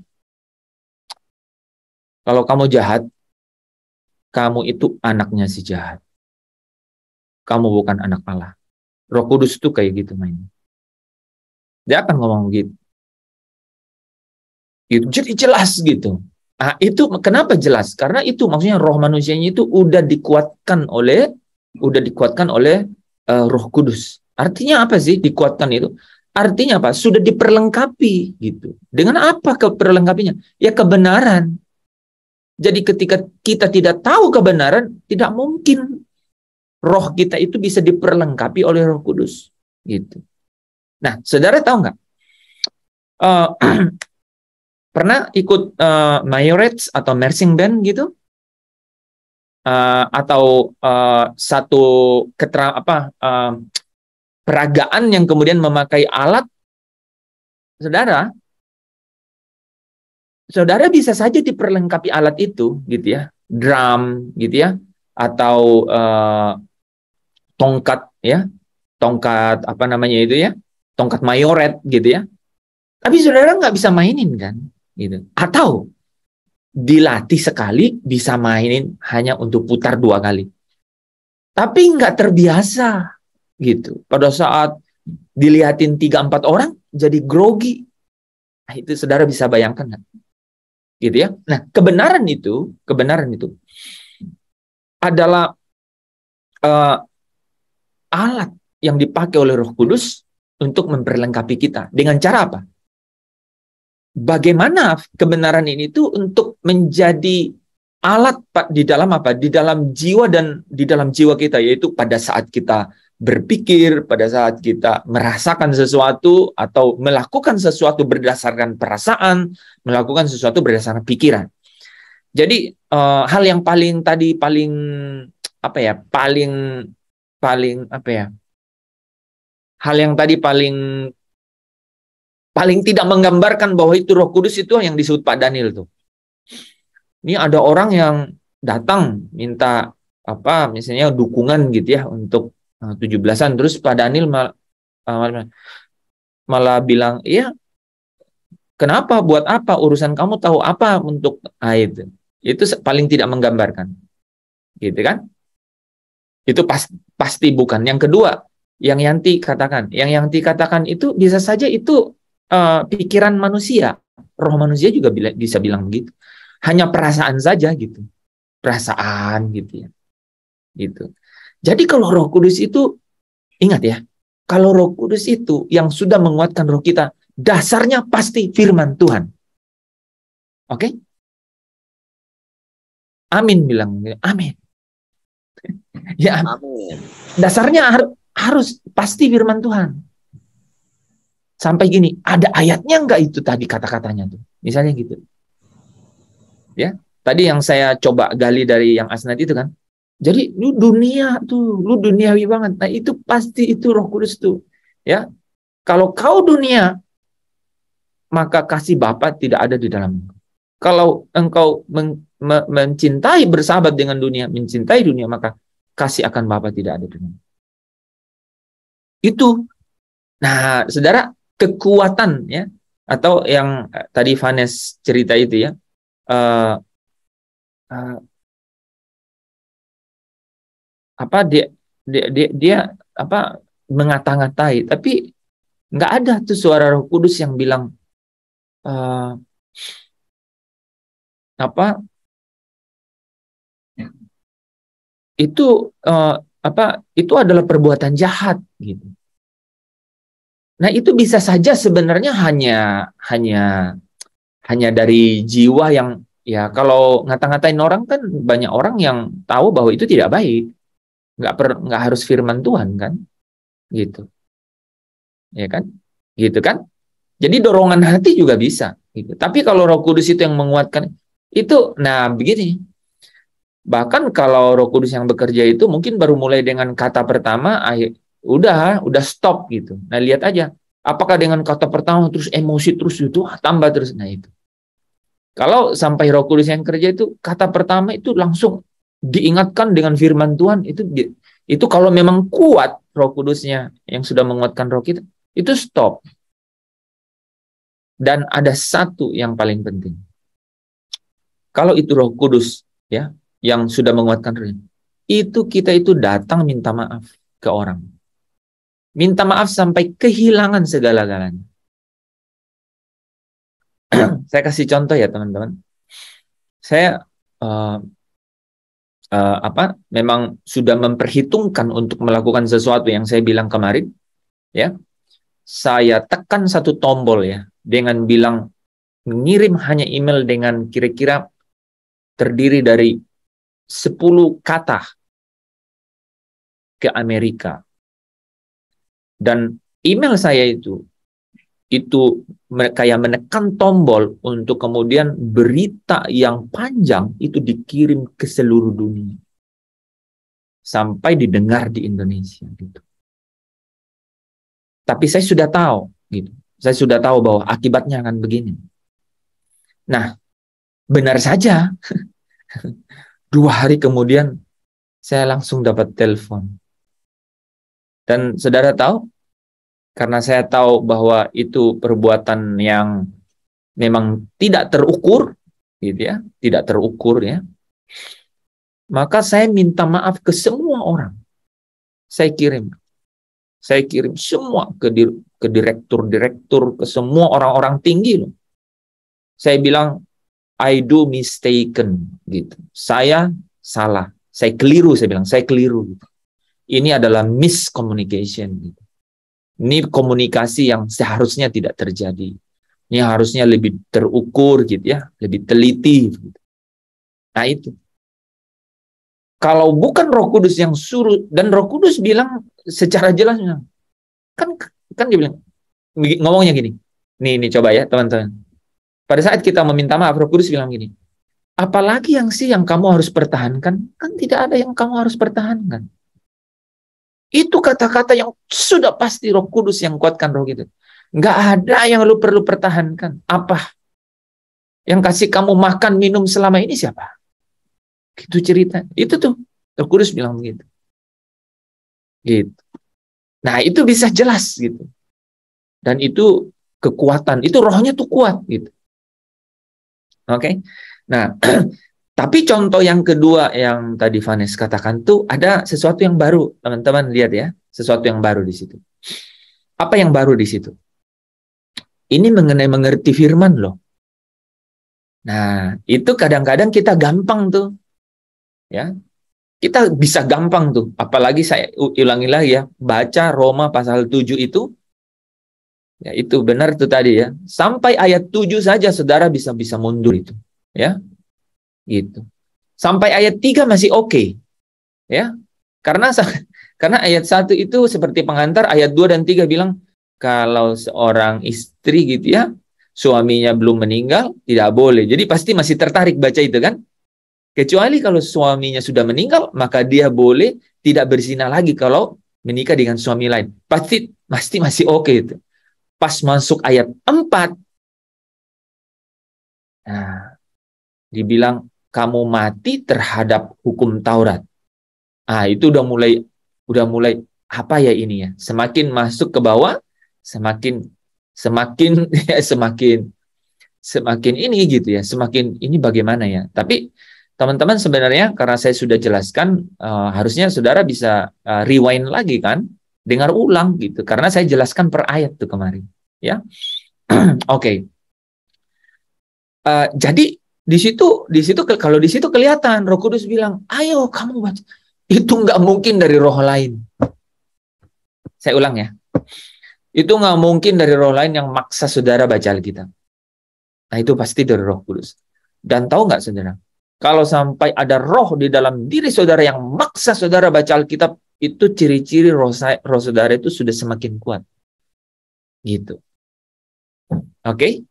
Kalau kamu jahat, kamu itu anaknya si jahat. Kamu bukan anak Allah. Roh Kudus itu kayak gitu mainnya. Dia akan ngomong gitu. Jadi jelas gitu. Nah, itu kenapa jelas? Karena itu maksudnya roh manusianya itu udah dikuatkan oleh Roh Kudus. Artinya apa sih dikuatkan itu? Artinya apa? Sudah diperlengkapi gitu. Dengan apa keperlengkapinya? Ya kebenaran. Jadi ketika kita tidak tahu kebenaran, tidak mungkin roh kita itu bisa diperlengkapi oleh Roh Kudus gitu. Nah, saudara tahu nggak? Pernah ikut Mayorets atau marching band gitu? Atau satu peragaan yang kemudian memakai alat, saudara bisa saja diperlengkapi alat itu, gitu ya, drum, gitu ya, atau tongkat, ya, tongkat apa namanya itu ya, tongkat mayoret, gitu ya. Tapi saudara nggak bisa mainin kan, gitu. Atau dilatih sekali bisa mainin hanya untuk putar 2 kali. Tapi nggak terbiasa gitu. Pada saat dilihatin 3-4 orang jadi grogi. Nah, itu saudara bisa bayangkan kan? Gitu ya. Nah, kebenaran itu adalah alat yang dipakai oleh Roh Kudus untuk memperlengkapi kita. Dengan cara apa? Bagaimana kebenaran ini tuh untuk menjadi alat di dalam apa? Di dalam jiwa dan di dalam jiwa kita, yaitu pada saat kita berpikir, pada saat kita merasakan sesuatu atau melakukan sesuatu berdasarkan perasaan, melakukan sesuatu berdasarkan pikiran. Jadi hal yang paling tidak menggambarkan bahwa itu Roh Kudus itu yang disebut Pak Daniel tuh. Ini ada orang yang datang minta misalnya dukungan gitu ya untuk 17-an, terus Pak Daniel malah bilang, "Iya, kenapa, buat apa, urusan kamu, tahu apa untuk itu." Itu paling tidak menggambarkan. Gitu kan? Itu pasti bukan. Yang kedua, yang Yanti katakan itu bisa saja itu pikiran manusia, roh manusia juga bisa bilang begitu. Hanya perasaan saja gitu, perasaan gitu ya, gitu. Jadi kalau Roh Kudus itu, ingat ya, kalau Roh Kudus itu yang sudah menguatkan roh kita, dasarnya pasti firman Tuhan. Oke? Amin bilang, amin. Ya, amin. Dasarnya harus pasti firman Tuhan. Sampai gini, ada ayatnya enggak itu tadi kata-katanya tuh? Misalnya gitu. Ya, tadi yang saya coba gali dari yang Asnat itu kan. Jadi lu duniawi banget. Nah, itu pasti itu Roh Kudus tuh. Ya. Kalau kau dunia, maka kasih Bapa tidak ada di dalammu. Kalau engkau mencintai, bersahabat dengan dunia, mencintai dunia, maka kasih akan Bapa tidak ada di dalammu. Itu. Nah, saudara, kekuatan ya, atau yang tadi Vanes cerita itu ya, dia mengata-ngatai, tapi nggak ada tuh suara Roh Kudus yang bilang itu adalah perbuatan jahat gitu. Nah, itu bisa saja sebenarnya hanya dari jiwa yang, ya, kalau ngata-ngatain orang kan banyak orang yang tahu bahwa itu tidak baik. Nggak harus firman Tuhan kan, gitu. Ya kan? Gitu kan? Jadi dorongan hati juga bisa gitu. Tapi kalau Roh Kudus itu yang menguatkan itu, nah begini. Bahkan kalau Roh Kudus yang bekerja itu mungkin baru mulai dengan kata pertama, udah stop gitu. Nah, lihat aja, apakah dengan kata pertama terus emosi terus itu tambah terus. Nah, itu. Kalau sampai Roh Kudus yang kerja itu kata pertama itu langsung diingatkan dengan firman Tuhan, itu kalau memang kuat Roh Kudusnya yang sudah menguatkan roh kita, itu stop. Dan ada satu yang paling penting. Kalau itu Roh Kudus ya yang sudah menguatkan roh, itu kita itu datang minta maaf ke orang. Minta maaf sampai kehilangan segala-galanya. Saya kasih contoh ya teman-teman. Saya memang sudah memperhitungkan untuk melakukan sesuatu yang saya bilang kemarin, ya. Saya tekan satu tombol ya dengan bilang mengirim hanya email dengan kira-kira terdiri dari 10 kata ke Amerika. Dan email saya itu kayak menekan tombol untuk kemudian berita yang panjang itu dikirim ke seluruh dunia. Sampai didengar di Indonesia gitu. Tapi saya sudah tahu gitu. Saya sudah tahu bahwa akibatnya akan begini. Nah, benar saja 2 hari kemudian saya langsung dapat telepon. Dan saudara tahu, karena saya tahu bahwa itu perbuatan yang memang tidak terukur, gitu ya, tidak terukur ya. Maka saya minta maaf ke semua orang. Saya kirim semua ke direktur-direktur, ke semua orang-orang tinggi loh. Saya bilang I do mistaken gitu. Saya salah, saya keliru, saya bilang saya keliru gitu. Ini adalah miscommunication gitu. Ini komunikasi yang seharusnya tidak terjadi. Ini harusnya lebih terukur gitu ya, lebih teliti gitu. Nah itu. Kalau bukan Roh Kudus yang suruh, dan Roh Kudus bilang secara jelas, kan dia bilang ngomongnya gini. Nih coba ya teman-teman. Pada saat kita meminta maaf, Roh Kudus bilang gini, apalagi yang kamu harus pertahankan? Kan tidak ada yang kamu harus pertahankan. Itu kata-kata yang sudah pasti Roh Kudus yang kuatkan roh kita. Nggak ada yang lu perlu pertahankan. Apa? Yang kasih kamu makan, minum selama ini siapa? Itu cerita. Itu tuh. Roh Kudus bilang begitu. Gitu. Nah, itu bisa jelas gitu. Dan itu kekuatan. Itu rohnya tuh kuat gitu. Oke. Nah, tapi contoh yang kedua yang tadi Vanes katakan tuh ada sesuatu yang baru, teman-teman lihat ya, sesuatu yang baru di situ. Apa yang baru di situ? Ini mengenai mengerti firman loh. Nah, itu kadang-kadang kita gampang tuh. Ya. Kita bisa gampang tuh, apalagi saya ulangi lagi ya, baca Roma pasal 7 itu. Ya, itu benar tuh tadi ya. Sampai ayat 7 saja saudara bisa mundur itu, ya. Gitu. Sampai ayat 3 masih oke. Ya. Karena ayat 1 itu seperti pengantar, ayat 2 dan 3 bilang kalau seorang istri gitu ya, suaminya belum meninggal, tidak boleh. Jadi pasti masih tertarik baca itu kan? Kecuali kalau suaminya sudah meninggal, maka dia boleh tidak berzina lagi kalau menikah dengan suami lain. Pasti masih oke itu. Pas masuk ayat 4, nah, dibilang kamu mati terhadap hukum Taurat. Ah, itu udah mulai apa ya ini ya? Semakin masuk ke bawah, semakin ini gitu ya. Semakin ini bagaimana ya? Tapi teman-teman sebenarnya karena saya sudah jelaskan, harusnya saudara bisa rewind lagi kan? Dengar ulang gitu. Karena saya jelaskan per ayat tuh kemarin. Ya, oke. Jadi di situ kalau di situ kelihatan Roh Kudus bilang, ayo kamu baca. Itu nggak mungkin dari roh lain. Saya ulang ya. Itu nggak mungkin dari roh lain yang maksa saudara baca Alkitab. Nah itu pasti dari Roh Kudus. Dan tahu nggak saudara? Kalau sampai ada roh di dalam diri saudara yang maksa saudara baca Alkitab, itu ciri-ciri roh saudara itu sudah semakin kuat. Gitu. Oke?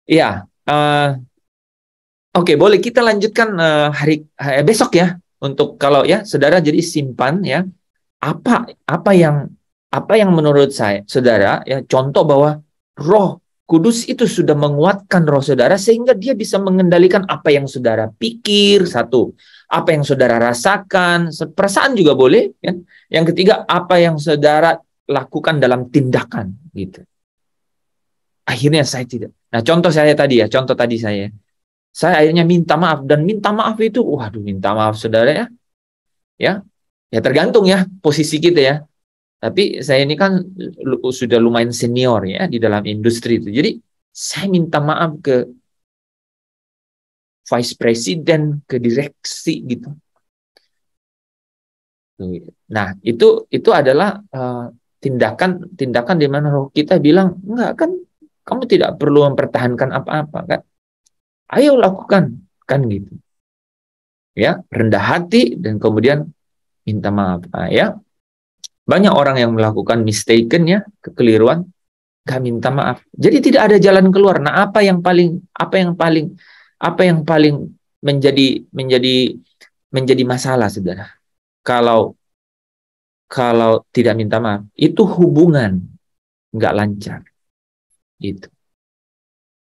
Ya. Oke, boleh kita lanjutkan besok ya. Untuk kalau ya, saudara jadi simpan ya apa yang menurut saya, saudara ya, contoh bahwa Roh Kudus itu sudah menguatkan roh saudara sehingga dia bisa mengendalikan apa yang saudara pikir, satu, apa yang saudara rasakan, perasaan juga boleh, ya. Yang ketiga, apa yang saudara lakukan dalam tindakan, gitu. Akhirnya saya tidak. Nah, contoh tadi saya akhirnya minta maaf, dan minta maaf itu, waduh, minta maaf saudara ya tergantung ya posisi kita ya. Tapi saya ini kan sudah lumayan senior ya di dalam industri itu. Jadi saya minta maaf ke vice president, ke direksi gitu. Nah, itu adalah tindakan di mana roh kita bilang, enggak kan, kamu tidak perlu mempertahankan apa-apa kan. Ayo lakukan kan gitu. Ya, rendah hati dan kemudian minta maaf. Nah, ya. Banyak orang yang melakukan mistaken ya, kekeliruan, gak minta maaf. Jadi tidak ada jalan keluar. Nah, apa yang paling menjadi masalah, saudara? Kalau tidak minta maaf, itu hubungan nggak lancar. Gitu.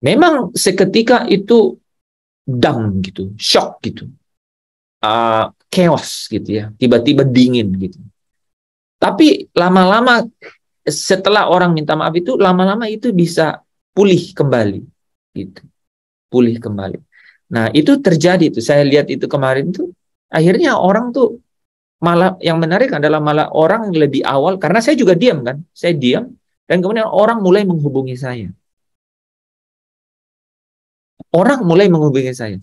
Memang seketika itu down gitu, shock gitu, chaos gitu ya, tiba-tiba dingin gitu. Tapi lama-lama setelah orang minta maaf itu, lama-lama itu bisa pulih kembali, gitu, pulih kembali. Nah itu terjadi tuh, saya lihat itu kemarin tuh, akhirnya orang tuh malah, yang menarik adalah malah orang lebih awal, karena saya juga diam kan, saya diam, dan kemudian orang mulai menghubungi saya. Orang mulai menghubungi saya.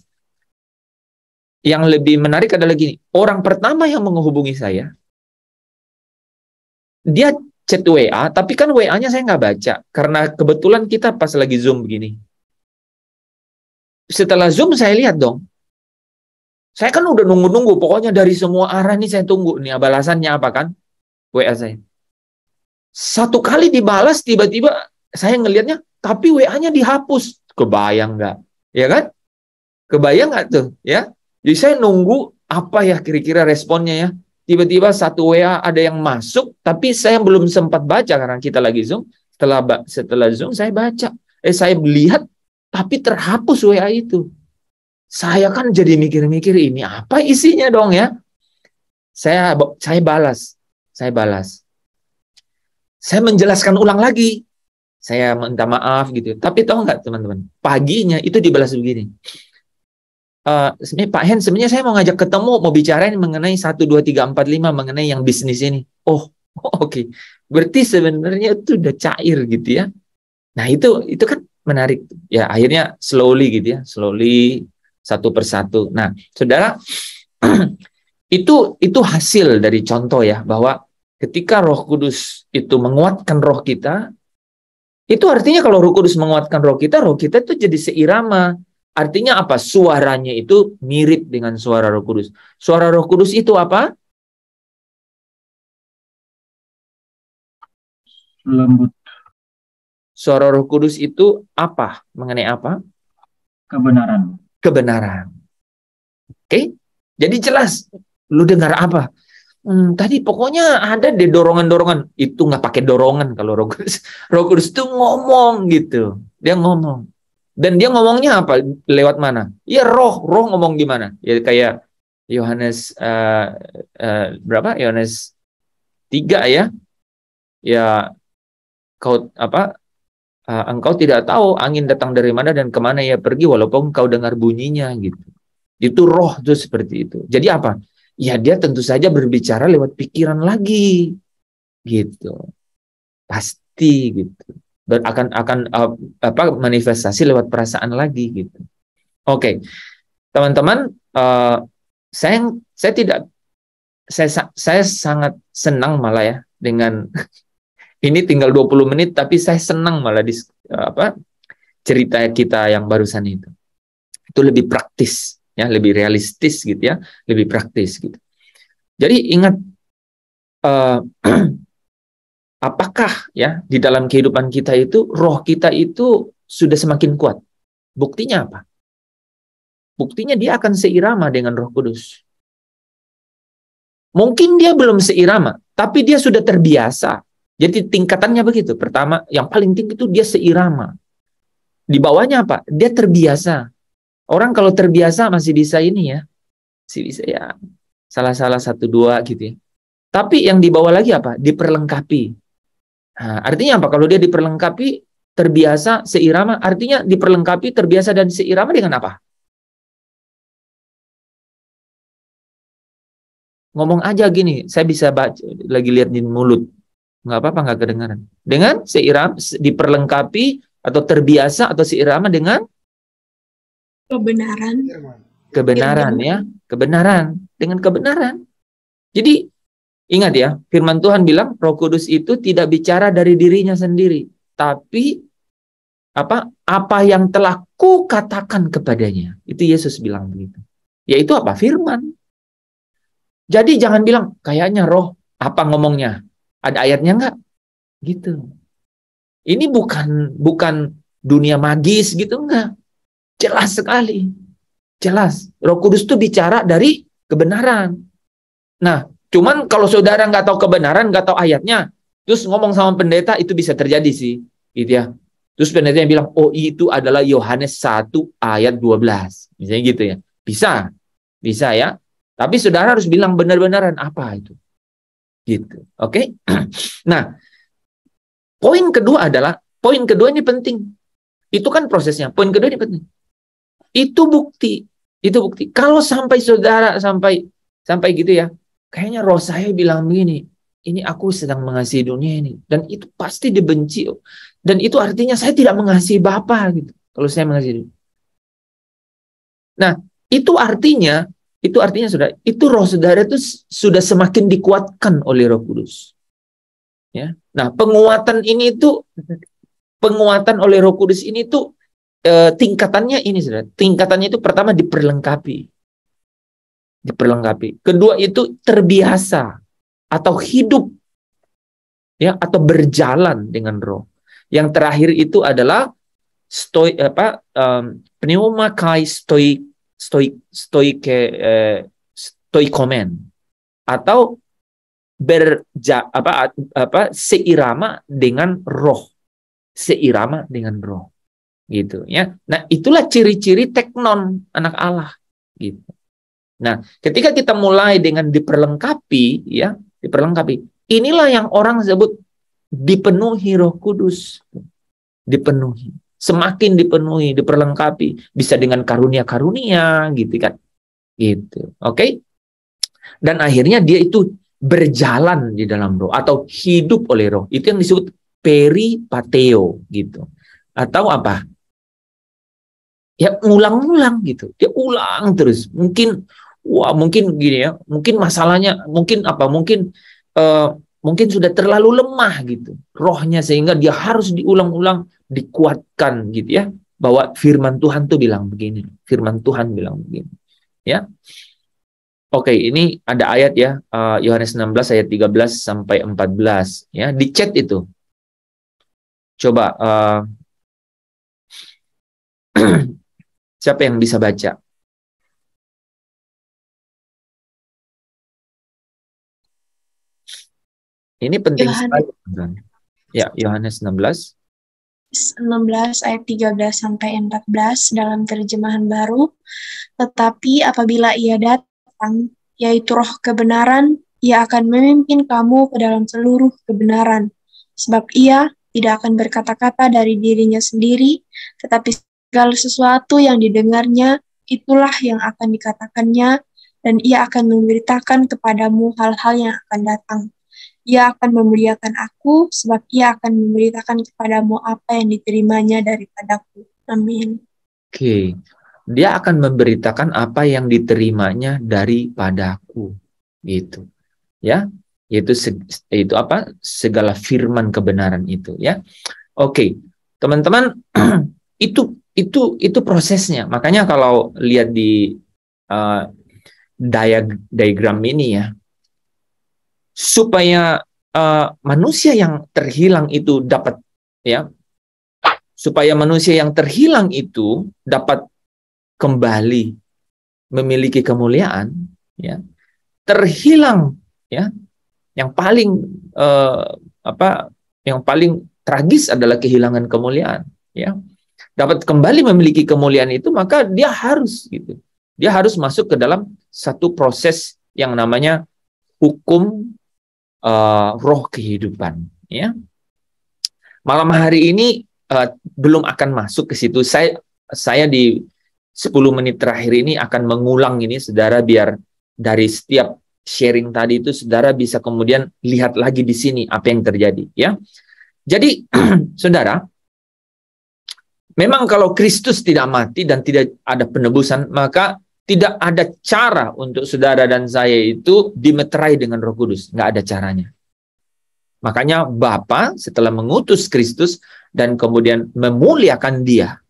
Yang lebih menarik adalah gini, orang pertama yang menghubungi saya, dia chat WA, tapi kan WA-nya saya nggak baca, karena kebetulan kita pas lagi Zoom begini. Setelah Zoom saya lihat dong, saya kan udah nunggu-nunggu, pokoknya dari semua arah nih saya tunggu nih balasannya apa kan, WA saya. Satu kali dibalas, tiba-tiba saya ngelihatnya, tapi WA-nya dihapus. Kebayang nggak? Ya kan? Kebayang nggak tuh? Ya. Jadi saya nunggu apa ya kira-kira responnya ya. Tiba-tiba satu WA ada yang masuk, tapi saya belum sempat baca karena kita lagi Zoom. Setelah Zoom saya baca, saya lihat, tapi terhapus WA itu. Saya kan jadi mikir-mikir, ini apa isinya dong ya? Saya balas. Saya menjelaskan ulang lagi. Saya minta maaf gitu. Tapi tahu nggak teman-teman? Paginya itu dibalas begini. Sebenarnya Pak Hen, sebenarnya saya mau ngajak ketemu, mau bicarain mengenai 1, 2, 3, 4, 5 mengenai yang bisnis ini. Oke. Berarti sebenarnya itu udah cair gitu ya. Nah, itu kan menarik. Ya, akhirnya slowly gitu ya, slowly satu persatu. Nah, saudara, itu hasil dari contoh ya, bahwa ketika Roh Kudus itu menguatkan roh kita, itu artinya kalau Roh Kudus menguatkan roh kita itu jadi seirama. Artinya apa? Suaranya itu mirip dengan suara Roh Kudus. Suara Roh Kudus itu apa? Lembut. Suara Roh Kudus itu apa? Mengenai apa? Kebenaran. Kebenaran. Oke? Jadi jelas. Lu dengar apa? Tadi pokoknya ada deh dorongan-dorongan. Itu nggak pakai dorongan kalau Roh Kudus. Roh Kudus itu ngomong gitu. Dia ngomong. Dan dia ngomongnya apa? Lewat mana? Ya roh ngomong gimana? Ya kayak Yohanes berapa? Yohanes 3 ya. Ya engkau tidak tahu angin datang dari mana dan kemana ia pergi walaupun engkau dengar bunyinya gitu. Itu roh tuh seperti itu. Jadi apa? Ya dia tentu saja berbicara lewat pikiran lagi. Gitu. Pasti gitu. akan manifestasi lewat perasaan lagi gitu. Oke. Teman-teman, saya sangat senang malah ya dengan ini tinggal 20 menit tapi saya senang malah di cerita kita yang barusan itu. Itu lebih praktis ya, lebih realistis gitu ya, lebih praktis gitu. Jadi ingat apakah ya di dalam kehidupan kita itu roh kita itu sudah semakin kuat? Buktinya apa? buktinya dia akan seirama dengan Roh Kudus. Mungkin dia belum seirama, tapi dia sudah terbiasa. Jadi tingkatannya begitu. Pertama, yang paling tinggi itu dia seirama. Di bawahnya apa? Dia terbiasa. Orang kalau terbiasa masih bisa ini ya. Masih bisa ya. Salah-salah 1-2 gitu ya. Tapi yang di bawah lagi apa? Diperlengkapi. Nah, artinya apa? Kalau dia diperlengkapi, terbiasa, seirama, artinya diperlengkapi, terbiasa, dan seirama dengan apa? Ngomong aja gini, saya bisa baca, lagi lihat di mulut. Nggak apa-apa, nggak kedengaran. Dengan seirama, diperlengkapi, atau terbiasa, atau seirama dengan Kebenaran. kebenaran ya. Kebenaran. Dengan kebenaran. Jadi, ingat ya, firman Tuhan bilang, Roh Kudus itu tidak bicara dari dirinya sendiri. Tapi, apa yang telah kukatakan kepadanya. Itu Yesus bilang begitu. Yaitu apa? Firman. Jadi jangan bilang, kayaknya roh, apa ngomongnya? Ada ayatnya enggak? Gitu. Ini bukan dunia magis gitu, enggak. Jelas sekali. Jelas. Roh Kudus itu bicara dari kebenaran. Nah, cuman kalau saudara nggak tahu kebenaran, nggak tahu ayatnya, terus ngomong sama pendeta, itu bisa terjadi sih. Gitu ya. Terus pendetanya bilang, oh itu adalah Yohanes 1 ayat 12. Misalnya gitu ya. Bisa. Bisa ya. Tapi saudara harus bilang benar-benaran apa itu. Gitu. Oke? Nah, poin kedua ini penting. Itu kan prosesnya. Poin kedua ini penting. Itu bukti. Kalau sampai saudara sampai gitu ya, kayaknya roh saya bilang begini, ini aku sedang mengasihi dunia ini, dan itu pasti dibenci. Dan itu artinya saya tidak mengasihi Bapa gitu. Kalau saya mengasihi dunia. Nah, itu artinya saudara, itu roh saudara itu sudah semakin dikuatkan oleh Roh Kudus. Ya. Nah, penguatan oleh Roh Kudus ini tuh tingkatannya ini saudara. Tingkatannya itu pertama diperlengkapi. Kedua itu terbiasa atau hidup ya, atau berjalan dengan roh. Yang terakhir itu adalah pneumakai stoikomen atau seirama dengan roh, gitu ya. Nah, itulah ciri-ciri teknon anak Allah gitu. Nah, ketika kita mulai dengan diperlengkapi, inilah yang orang sebut dipenuhi Roh Kudus. Dipenuhi. Semakin dipenuhi, diperlengkapi, bisa dengan karunia-karunia gitu kan. Gitu. Oke? Dan akhirnya dia itu berjalan di dalam roh atau hidup oleh roh. Itu yang disebut peripateo gitu. Atau apa? Ya ulang-ulang gitu. Dia ulang terus. Mungkin gini ya. Mungkin masalahnya mungkin sudah terlalu lemah gitu rohnya, sehingga dia harus diulang-ulang, dikuatkan gitu ya, bahwa firman Tuhan tuh bilang begini, ya. Oke, ini ada ayat ya, Yohanes 16 ayat 13 sampai 14 ya, di chat itu. Coba siapa yang bisa baca? Ini penting sekali. Ya, Yohanes 16 ayat 13 sampai 14 dalam terjemahan baru. Tetapi apabila ia datang, yaitu roh kebenaran, ia akan memimpin kamu ke dalam seluruh kebenaran. Sebab ia tidak akan berkata-kata dari dirinya sendiri, tetapi segala sesuatu yang didengarnya, itulah yang akan dikatakannya, dan ia akan memberitakan kepadamu hal-hal yang akan datang. Ia akan memuliakan aku, sebab ia akan memberitakan kepadamu apa yang diterimanya daripadaku. Amin. Oke. Dia akan memberitakan apa yang diterimanya daripadaku. Gitu. Ya. Itu apa? Segala firman kebenaran itu, ya. Oke. Teman-teman, itu prosesnya. Makanya kalau lihat di diagram ini ya, supaya manusia yang terhilang itu dapat kembali memiliki kemuliaan, ya, terhilang, ya. Yang paling yang paling tragis adalah kehilangan kemuliaan, ya. Dapat kembali memiliki kemuliaan itu, maka dia harus gitu. Dia harus masuk ke dalam satu proses yang namanya hukum roh kehidupan, ya. Malam hari ini belum akan masuk ke situ. Saya di 10 menit terakhir ini akan mengulang ini, saudara, biar dari setiap sharing tadi itu saudara bisa kemudian lihat lagi di sini apa yang terjadi, ya. Jadi saudara, memang kalau Kristus tidak mati dan tidak ada penebusan, maka tidak ada cara untuk saudara dan saya itu dimeterai dengan Roh Kudus. Nggak ada caranya. Makanya Bapa setelah mengutus Kristus dan kemudian memuliakan dia,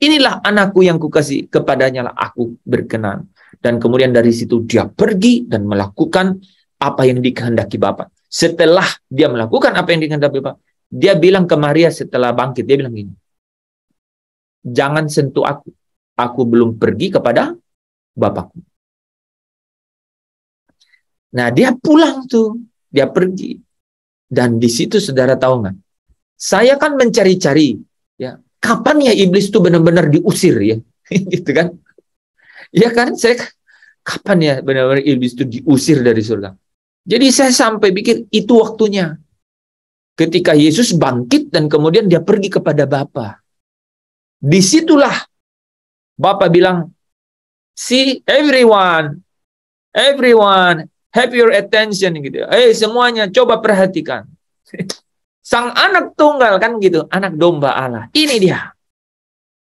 inilah anakku yang kukasih, kepadanya lah aku berkenan. Dan kemudian dari situ dia pergi dan melakukan apa yang dikehendaki Bapa. Setelah dia melakukan apa yang dikehendaki Bapa, dia bilang ke Maria setelah bangkit, dia bilang gini, jangan sentuh aku belum pergi kepada Bapakku. Nah, dia pulang tuh, dia pergi. Dan di situ saudara tahu nggak? Saya kan mencari-cari, ya, kapan ya iblis itu benar-benar diusir, ya, gitu kan? Ya kan, kapan ya benar-benar iblis itu diusir dari surga? Jadi saya sampai pikir itu waktunya. Ketika Yesus bangkit dan kemudian dia pergi kepada Bapa. Disitulah Bapa bilang, see everyone, have your attention, gitu. Semuanya coba perhatikan. Sang anak tunggal, kan gitu, anak domba Allah. Ini dia.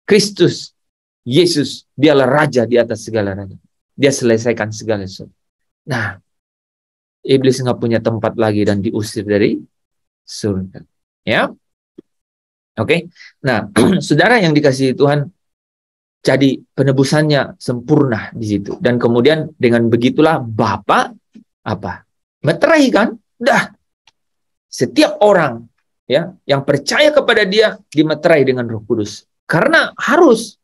Kristus, Yesus, dialah raja di atas segala raja. Dia selesaikan segala sesuatu. Nah, iblis nggak punya tempat lagi dan diusir dari surga. Ya. Oke. Nah, saudara yang dikasihi Tuhan, jadi penebusannya sempurna di situ. Dan kemudian dengan begitulah Bapa meterai, kan? Dah. Setiap orang, ya, yang percaya kepada dia dimeterai dengan Roh Kudus. Karena harus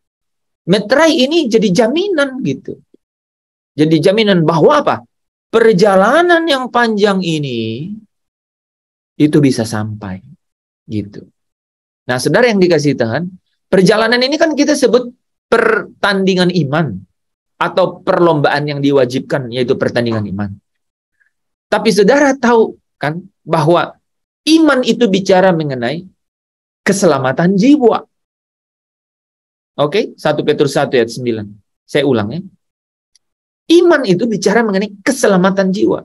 meterai ini jadi jaminan gitu. Jadi jaminan bahwa perjalanan yang panjang ini itu bisa sampai gitu. Nah, saudara yang dikasihi Tuhan, perjalanan ini kan kita sebut pertandingan iman atau perlombaan yang diwajibkan, yaitu pertandingan iman. Tapi saudara tahu kan bahwa iman itu bicara mengenai keselamatan jiwa. Oke, 1 Petrus 1 ayat 9. Saya ulang, ya. Iman itu bicara mengenai keselamatan jiwa.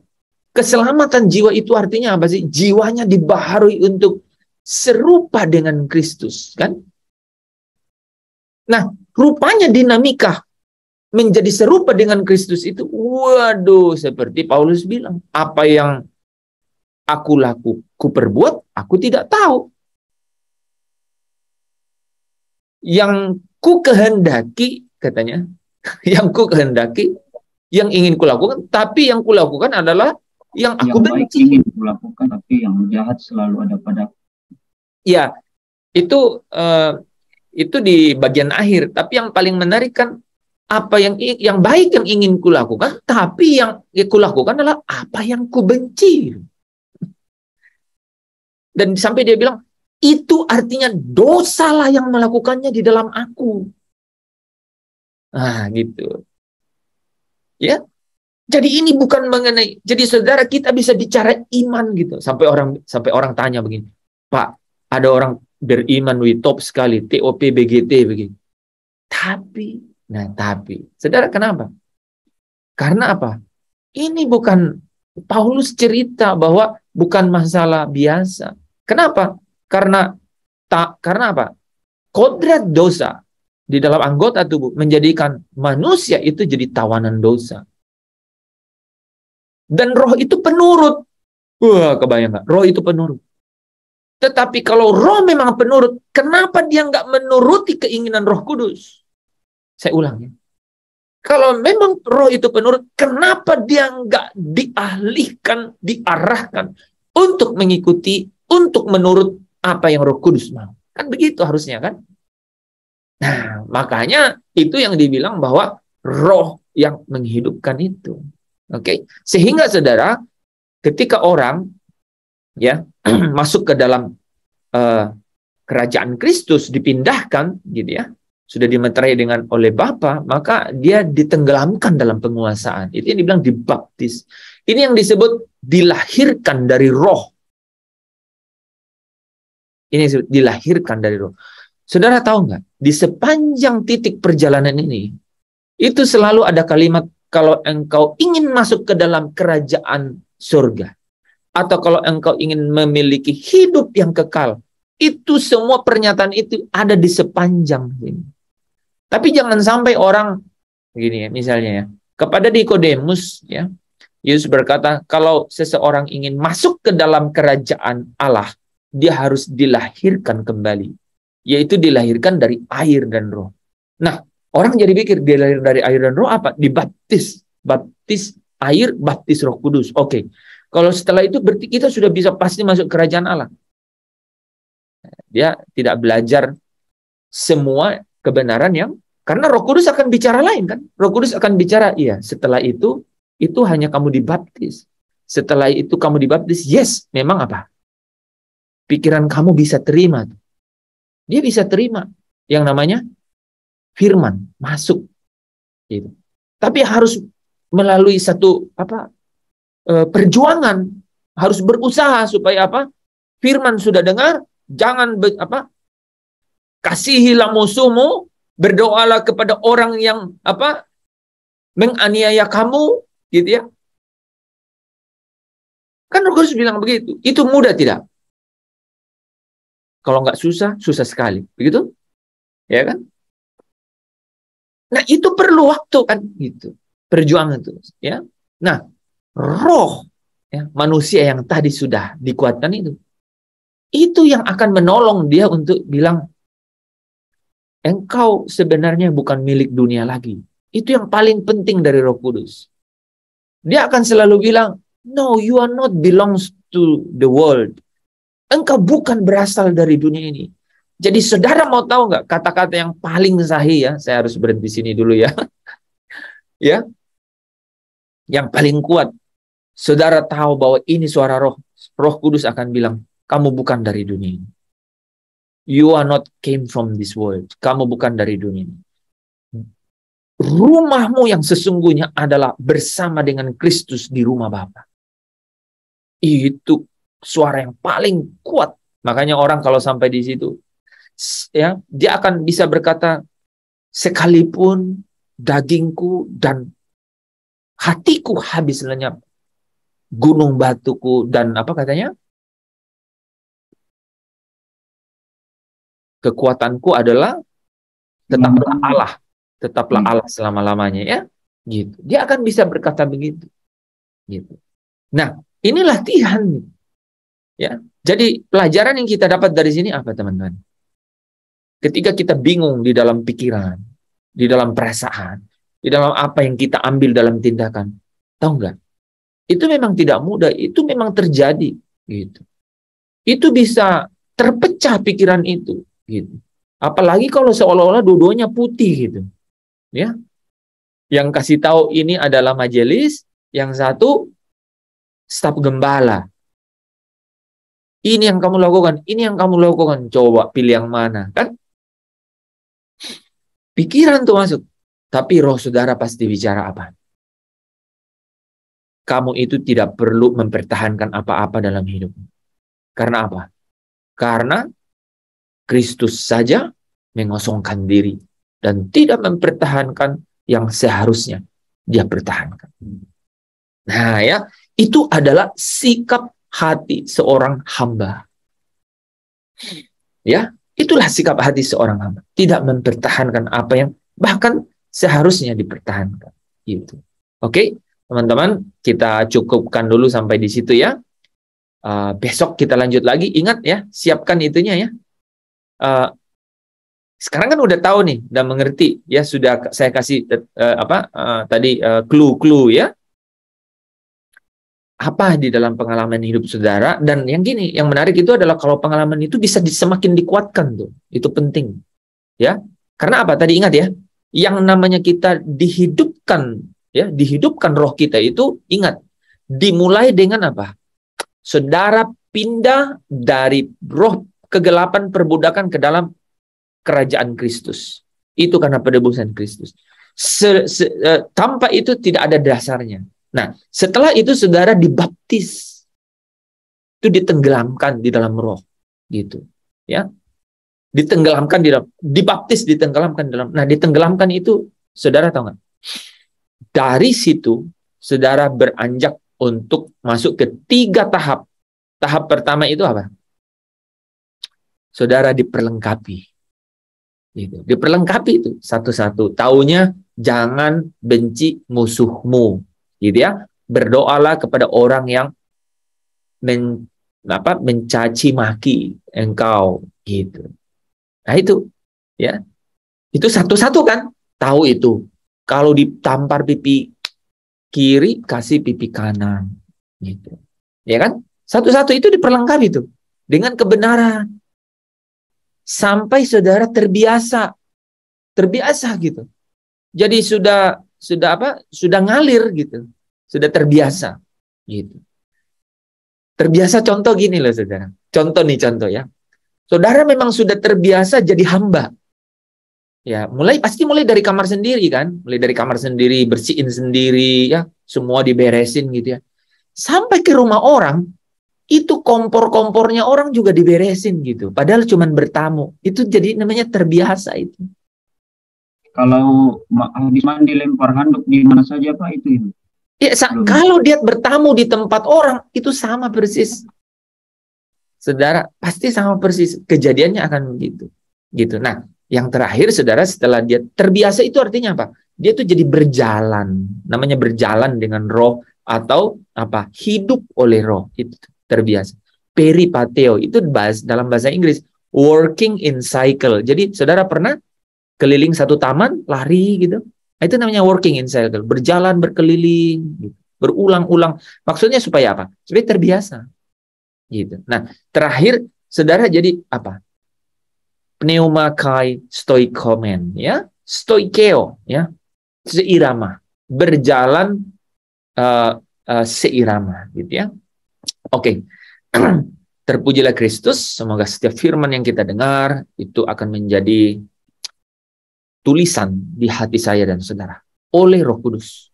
Keselamatan jiwa itu artinya apa sih? Jiwanya dibaharui untuk serupa dengan Kristus, kan? Nah, rupanya dinamika menjadi serupa dengan Kristus itu, waduh, seperti Paulus bilang, apa yang ku perbuat, aku tidak tahu. Yang ku kehendaki, katanya, yang ku kehendaki, yang ingin kulakukan, tapi yang kulakukan adalah yang aku benci. Yang baik ingin kulakukan, tapi yang jahat selalu ada pada. Ya, itu di bagian akhir. Tapi yang paling menarik kan apa yang baik yang ingin kulakukan, tapi yang kulakukan adalah apa yang ku benci. Dan sampai dia bilang, itu artinya dosalah yang melakukannya di dalam aku. Nah, gitu. Ya. Jadi ini bukan mengenai, jadi saudara, kita bisa bicara iman gitu. Sampai orang tanya begini, Pak, ada orang beriman top sekali, TOP, BGT begini. Tapi, saudara, kenapa? Karena apa? Ini bukan, Paulus cerita bahwa bukan masalah biasa. Kenapa? Karena apa? Kodrat dosa di dalam anggota tubuh menjadikan manusia itu jadi tawanan dosa. Dan roh itu penurut. Wah, kebayang nggak? Roh itu penurut. Tetapi kalau roh memang penurut, kenapa dia nggak menuruti keinginan Roh Kudus? Saya ulang, ya. Kalau memang roh itu penurut, kenapa dia nggak diarahkan untuk mengikuti, untuk menurut apa yang Roh Kudus mau? Kan begitu harusnya, kan? Nah, makanya itu yang dibilang bahwa roh yang menghidupkan itu. Oke, sehingga saudara, ketika orang ya masuk ke dalam kerajaan Kristus, dipindahkan gitu ya, sudah dimeterai dengan oleh Bapa, maka dia ditenggelamkan dalam penguasaan. Itu yang dibilang dibaptis. Ini yang disebut dilahirkan dari roh. Ini disebut dilahirkan dari roh. Saudara tahu nggak? Di sepanjang titik perjalanan ini, itu selalu ada kalimat, kalau engkau ingin masuk ke dalam kerajaan surga, atau kalau engkau ingin memiliki hidup yang kekal, itu semua pernyataan itu ada di sepanjang ini. Tapi jangan sampai orang begini ya, misalnya ya, kepada Nikodemus ya, Yesus berkata, kalau seseorang ingin masuk ke dalam kerajaan Allah, dia harus dilahirkan kembali, yaitu dilahirkan dari air dan roh. Nah, orang jadi pikir dilahirkan dari air dan roh apa? Dibaptis, baptis air, baptis Roh Kudus. Oke. Kalau setelah itu berarti kita sudah bisa pasti masuk kerajaan Allah. Dia tidak belajar semua kebenaran yang, karena Roh Kudus akan bicara lain kan? Roh Kudus akan bicara, iya, setelah itu hanya kamu dibaptis. Setelah itu kamu dibaptis, yes, memang apa? Pikiran kamu bisa terima. Dia bisa terima yang namanya firman masuk. Gitu. Tapi harus melalui satu perjuangan, harus berusaha supaya apa? Firman sudah dengar, jangan kasihilah musuhmu, berdoalah kepada orang yang menganiaya kamu, gitu ya. Kan Roh Kudus bilang begitu. Itu mudah tidak? Kalau nggak susah, susah sekali. Begitu? Ya kan? Nah, itu perlu waktu kan gitu. Perjuangan itu, ya. Nah, roh ya, manusia yang tadi sudah dikuatkan itu yang akan menolong dia untuk bilang, engkau sebenarnya bukan milik dunia lagi. Itu yang paling penting dari Roh Kudus. Dia akan selalu bilang, no, you are not belongs to the world. Engkau bukan berasal dari dunia ini. Jadi saudara mau tahu nggak kata-kata yang paling sahih ya? Saya harus berhenti sini dulu ya. Ya, yang paling kuat. Saudara tahu bahwa ini suara Roh Kudus akan bilang, kamu bukan dari dunia ini. You are not came from this world. Kamu bukan dari dunia ini. Rumahmu yang sesungguhnya adalah bersama dengan Kristus di rumah Bapa. Itu suara yang paling kuat. Makanya orang kalau sampai di situ, ya, dia akan bisa berkata, sekalipun dagingku dan hatiku habis lenyap, gunung batuku dan apa katanya? Kekuatanku adalah tetaplah Allah selama-lamanya ya. Gitu. Dia akan bisa berkata begitu. Gitu. Nah, ini latihan. Ya. Jadi pelajaran yang kita dapat dari sini apa, teman-teman? Ketika kita bingung di dalam pikiran, di dalam perasaan, di dalam apa yang kita ambil dalam tindakan, tahu nggak? Itu memang tidak mudah, itu memang terjadi, gitu. Itu bisa terpecah pikiran itu, gitu. Apalagi kalau seolah-olah dua-duanya putih, gitu, ya. Yang kasih tahu ini adalah majelis, yang satu staf gembala. Ini yang kamu lakukan, ini yang kamu lakukan. Coba pilih yang mana, kan? Pikiran tuh masuk. Tapi roh saudara pasti bicara apa? Kamu itu tidak perlu mempertahankan apa-apa dalam hidup. Karena apa? Karena Kristus saja mengosongkan diri dan tidak mempertahankan yang seharusnya dia pertahankan. Nah ya, itu adalah sikap hati seorang hamba. Ya, itulah sikap hati seorang hamba. Tidak mempertahankan apa yang bahkan seharusnya dipertahankan. Gitu. Oke, teman-teman, kita cukupkan dulu sampai di situ ya. Besok kita lanjut lagi. Ingat ya, siapkan itunya ya. Sekarang kan udah tahu nih, udah mengerti ya, sudah saya kasih tadi clue-clue ya. Apa di dalam pengalaman hidup saudara, dan yang gini, yang menarik itu adalah kalau pengalaman itu bisa semakin dikuatkan tuh, itu penting ya, karena apa tadi ingat ya, yang namanya kita dihidupkan, ya, dihidupkan roh kita itu, ingat, dimulai dengan apa? Saudara pindah dari roh kegelapan perbudakan ke dalam kerajaan Kristus. Itu karena penebusan Kristus. Tanpa itu tidak ada dasarnya. Nah, setelah itu saudara dibaptis. Itu ditenggelamkan di dalam roh, gitu. Ya. Ditenggelamkan di dalam, dibaptis, ditenggelamkan di dalam. Nah, ditenggelamkan itu saudara tahu nggak? Dari situ saudara beranjak untuk masuk ke 3 tahap. Tahap pertama itu apa? Saudara diperlengkapi. Gitu. Diperlengkapi itu satu-satu. Taunya jangan benci musuhmu, gitu ya. Berdoalah kepada orang yang mencaci maki engkau, gitu. Nah itu, ya, itu satu-satu kan, tahu itu. Kalau ditampar pipi kiri, kasih pipi kanan, gitu. Ya kan? Satu-satu itu diperlengkapi itu dengan kebenaran. Sampai saudara terbiasa gitu. Jadi sudah ngalir gitu, sudah terbiasa gitu. Terbiasa, contoh gini loh saudara. Contoh ya. Saudara memang sudah terbiasa jadi hamba. Ya, pasti mulai dari kamar sendiri kan, mulai dari kamar sendiri, bersihin sendiri ya, semua diberesin gitu ya. Sampai ke rumah orang, itu kompor-kompornya orang juga diberesin gitu. Padahal cuman bertamu. Itu jadi namanya terbiasa itu. Kalau habis mandi lempar handuk di mana saja Pak itu? Ya, kalau dia bertamu di tempat orang, itu sama persis. Saudara, pasti sama persis. Kejadiannya akan begitu. Gitu. Nah, yang terakhir saudara, setelah dia terbiasa itu artinya apa? Dia tuh jadi berjalan. Namanya berjalan dengan roh atau apa? Hidup oleh roh. Itu terbiasa. Peripateo itu dalam bahasa Inggris working in cycle. Jadi saudara pernah keliling satu taman, lari gitu. Nah, itu namanya working in cycle. Berjalan, berkeliling, gitu. Berulang-ulang. Maksudnya supaya apa? Supaya terbiasa. Gitu. Nah, terakhir saudara jadi apa? Pneumakai stoikomen, ya, stoikeo, ya, seirama, berjalan seirama, gitu ya. Oke, terpujilah Kristus. Semoga setiap firman yang kita dengar itu akan menjadi tulisan di hati saya dan saudara oleh Roh Kudus,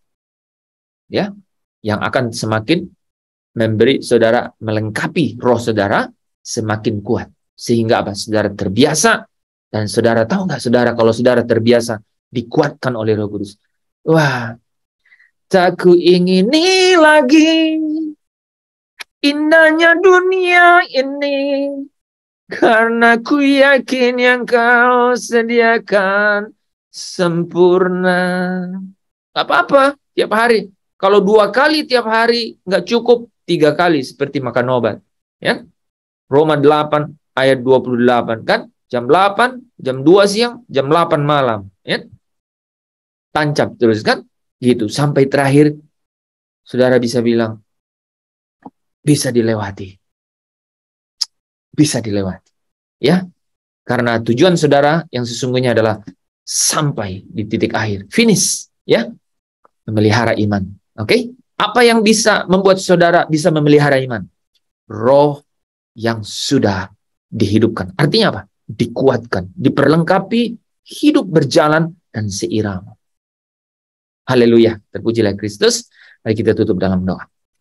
ya, yang akan semakin memberi saudara, melengkapi roh saudara semakin kuat. Sehingga apa? Saudara terbiasa. Dan saudara tahu nggak saudara, kalau saudara terbiasa dikuatkan oleh Roh Kudus. Wah, tak kuingini lagi indahnya dunia ini, karena ku yakin yang kau sediakan sempurna. Gak apa-apa, tiap hari. Kalau 2 kali tiap hari nggak cukup, 3 kali seperti makan obat. Ya, Roma 8 ayat 28 kan, jam 8, jam 2 siang, jam 8 malam. Ya, tancap terus kan, gitu sampai terakhir saudara bisa bilang bisa dilewati, ya, karena tujuan saudara yang sesungguhnya adalah sampai di titik akhir, finish, ya, memelihara iman. Oke? Apa yang bisa membuat saudara bisa memelihara iman? Roh yang sudah dihidupkan. Artinya apa? Dikuatkan, diperlengkapi, hidup berjalan dan seirama. Haleluya, terpujilah Kristus. Mari kita tutup dalam doa.